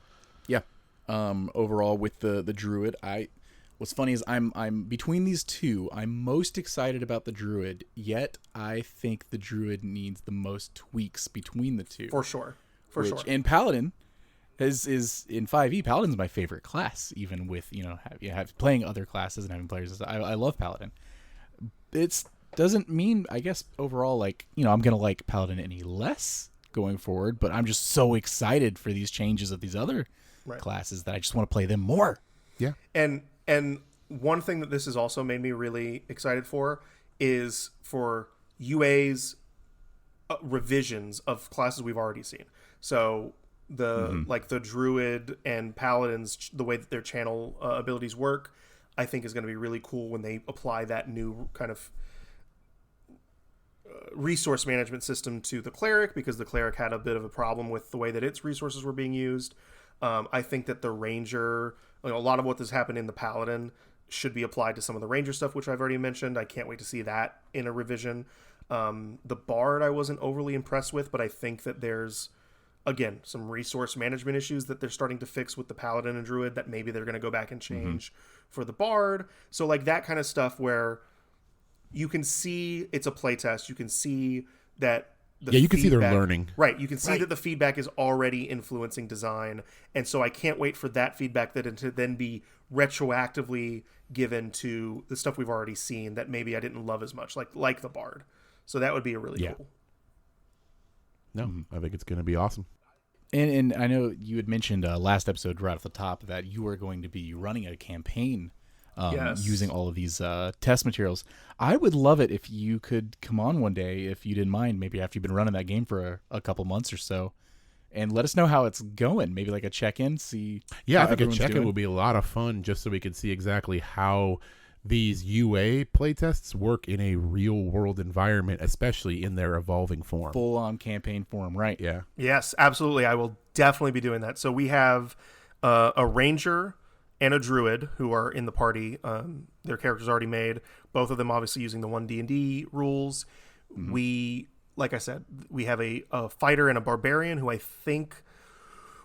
Yeah. Overall, with the Druid, what's funny is I'm between these two. I'm most excited about the Druid. Yet I think the Druid needs the most tweaks between the two. for sure. And Paladin is in 5e. Paladin's my favorite class, even with have playing other classes and having players. I love Paladin. It doesn't mean, I guess, overall, like, I'm gonna like Paladin any less going forward. But I'm just so excited for these changes of these other classes that I just want to play them more. Yeah. And one thing that this has also made me really excited for is for UA's revisions of classes we've already seen. So the Druid and Paladins, the way that their channel abilities work, I think is going to be really cool when they apply that new kind of resource management system to the Cleric, because the Cleric had a bit of a problem with the way that its resources were being used. I think that the Ranger, a lot of what has happened in the Paladin should be applied to some of the Ranger stuff, which I've already mentioned. I can't wait to see that in a revision. The Bard I wasn't overly impressed with, but I think that there's, again, some resource management issues that they're starting to fix with the Paladin and Druid that maybe they're going to go back and change for the Bard. So like that kind of stuff where you can see it's a playtest. You can see that you can see they're learning. Right. You can see that the feedback is already influencing design. And so I can't wait for that feedback to then be retroactively given to the stuff we've already seen that maybe I didn't love as much, like the Bard. So that would be a really cool. No, I think it's going to be awesome. And I know you had mentioned last episode right off the top that you were going to be running a campaign using all of these test materials. I would love it if you could come on one day, if you didn't mind, maybe after you've been running that game for a couple months or so, and let us know how it's going. Maybe like a check-in, see. Yeah, how I think a everyone's check-in doing. would be a lot of fun, just so we could see exactly how these UA playtests work in a real-world environment, especially in their evolving form. Full-on campaign form, right? Yeah. Yes, absolutely. I will definitely be doing that. So we have a ranger and a druid who are in the party. Their characters already made. Both of them obviously using the ONE DND rules. We, like I said, we have a fighter and a barbarian who I think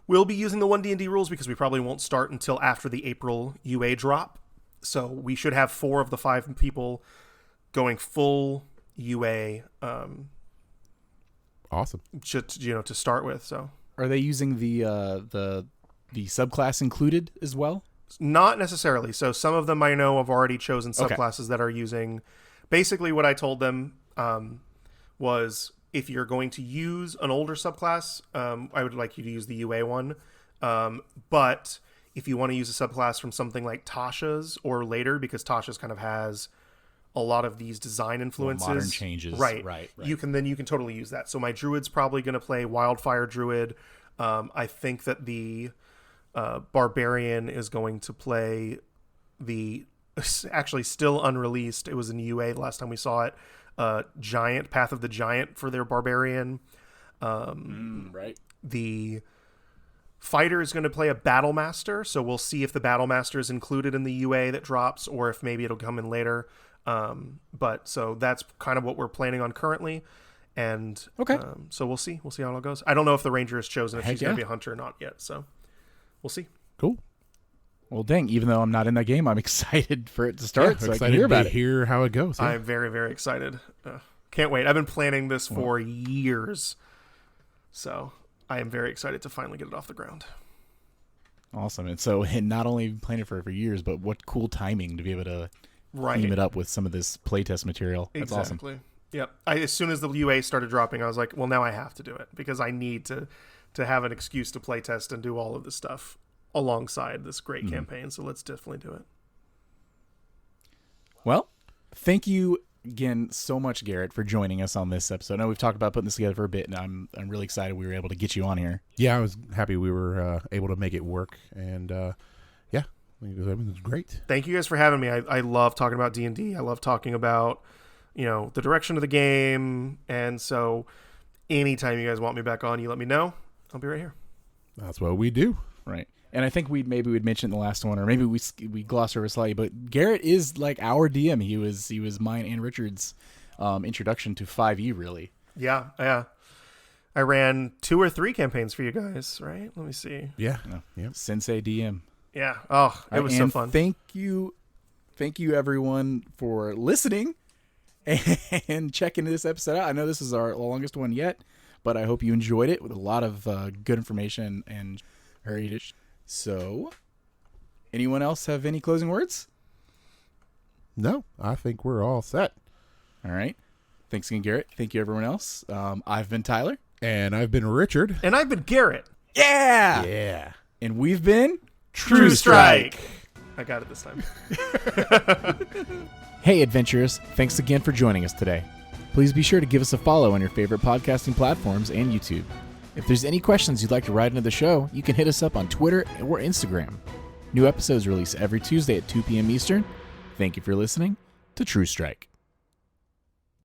will be using the ONE DND rules because we probably won't start until after the April UA drop. So we should have 4 of the 5 people going full UA. Awesome. To start with. So Are they using the subclass included as well? not necessarily. So some of them I know have already chosen Okay. subclasses that are using. Basically, what I told them was if you're going to use an older subclass, I would like you to use the UA one. But if you want to use a subclass from something like Tasha's or later, because Tasha's kind of has a lot of these design influences, modern changes, right? right. You can totally use that. So my druid's probably going to play Wildfire Druid. I think that the barbarian is going to play the actually still unreleased. It was in UA the last time we saw it. Giant Path of the Giant for their barbarian. Right. The fighter is going to play a battle master, so we'll see if the battle master is included in the UA that drops or if maybe it'll come in later. But so that's kind of what we're planning on currently. And so we'll see how it all goes. I don't know if the ranger is chosen, if she's going to be a hunter or not yet. So we'll see. Cool. Well, dang, even though I'm not in that game, I'm excited for it to start so I can hear about it. Hear how it goes. Yeah. I'm very, very excited. Can't wait. I've been planning this for years. So I am very excited to finally get it off the ground. Awesome. And not only playing it for years, but what cool timing to be able to theme it up with some of this playtest material. That's awesome. Exactly. Yep. As soon as the UA started dropping, I was like, well, now I have to do it because I need to have an excuse to playtest and do all of this stuff alongside this great campaign. So let's definitely do it. Well, thank you again so much, Garrett, for joining us on this episode. I know we've talked about putting this together for a bit, and I'm really excited we were able to get you on here. Yeah, I was happy we were able to make it work, and yeah, it was great. Thank you guys for having me. I love talking about D&D. I love talking about, the direction of the game, and so anytime you guys want me back on, you let me know. I'll be right here. That's what we do. Right. And I think we'd mentioned in the last one, or maybe we glossed over slightly, but Garrett is like our DM. He was mine and Richard's introduction to 5e, really. Yeah. I ran 2 or 3 campaigns for you guys, right? Let me see. Yeah. Sensei DM. Yeah. Oh, it was so fun. Thank you everyone for listening and checking this episode out. I know this is our longest one yet, but I hope you enjoyed it with a lot of good information and heritage. So, anyone else have any closing words? No, I think we're all set. All right. Thanks again, Garrett. Thank you, everyone else. I've been Tyler. And I've been Richard. And I've been Garrett. Yeah! Yeah. And we've been True Strike. I got it this time. Hey, adventurers. Thanks again for joining us today. Please be sure to give us a follow on your favorite podcasting platforms and YouTube. If there's any questions you'd like to write into the show, you can hit us up on Twitter or Instagram. New episodes release every Tuesday at 2 p.m. Eastern. Thank you for listening to True Strike.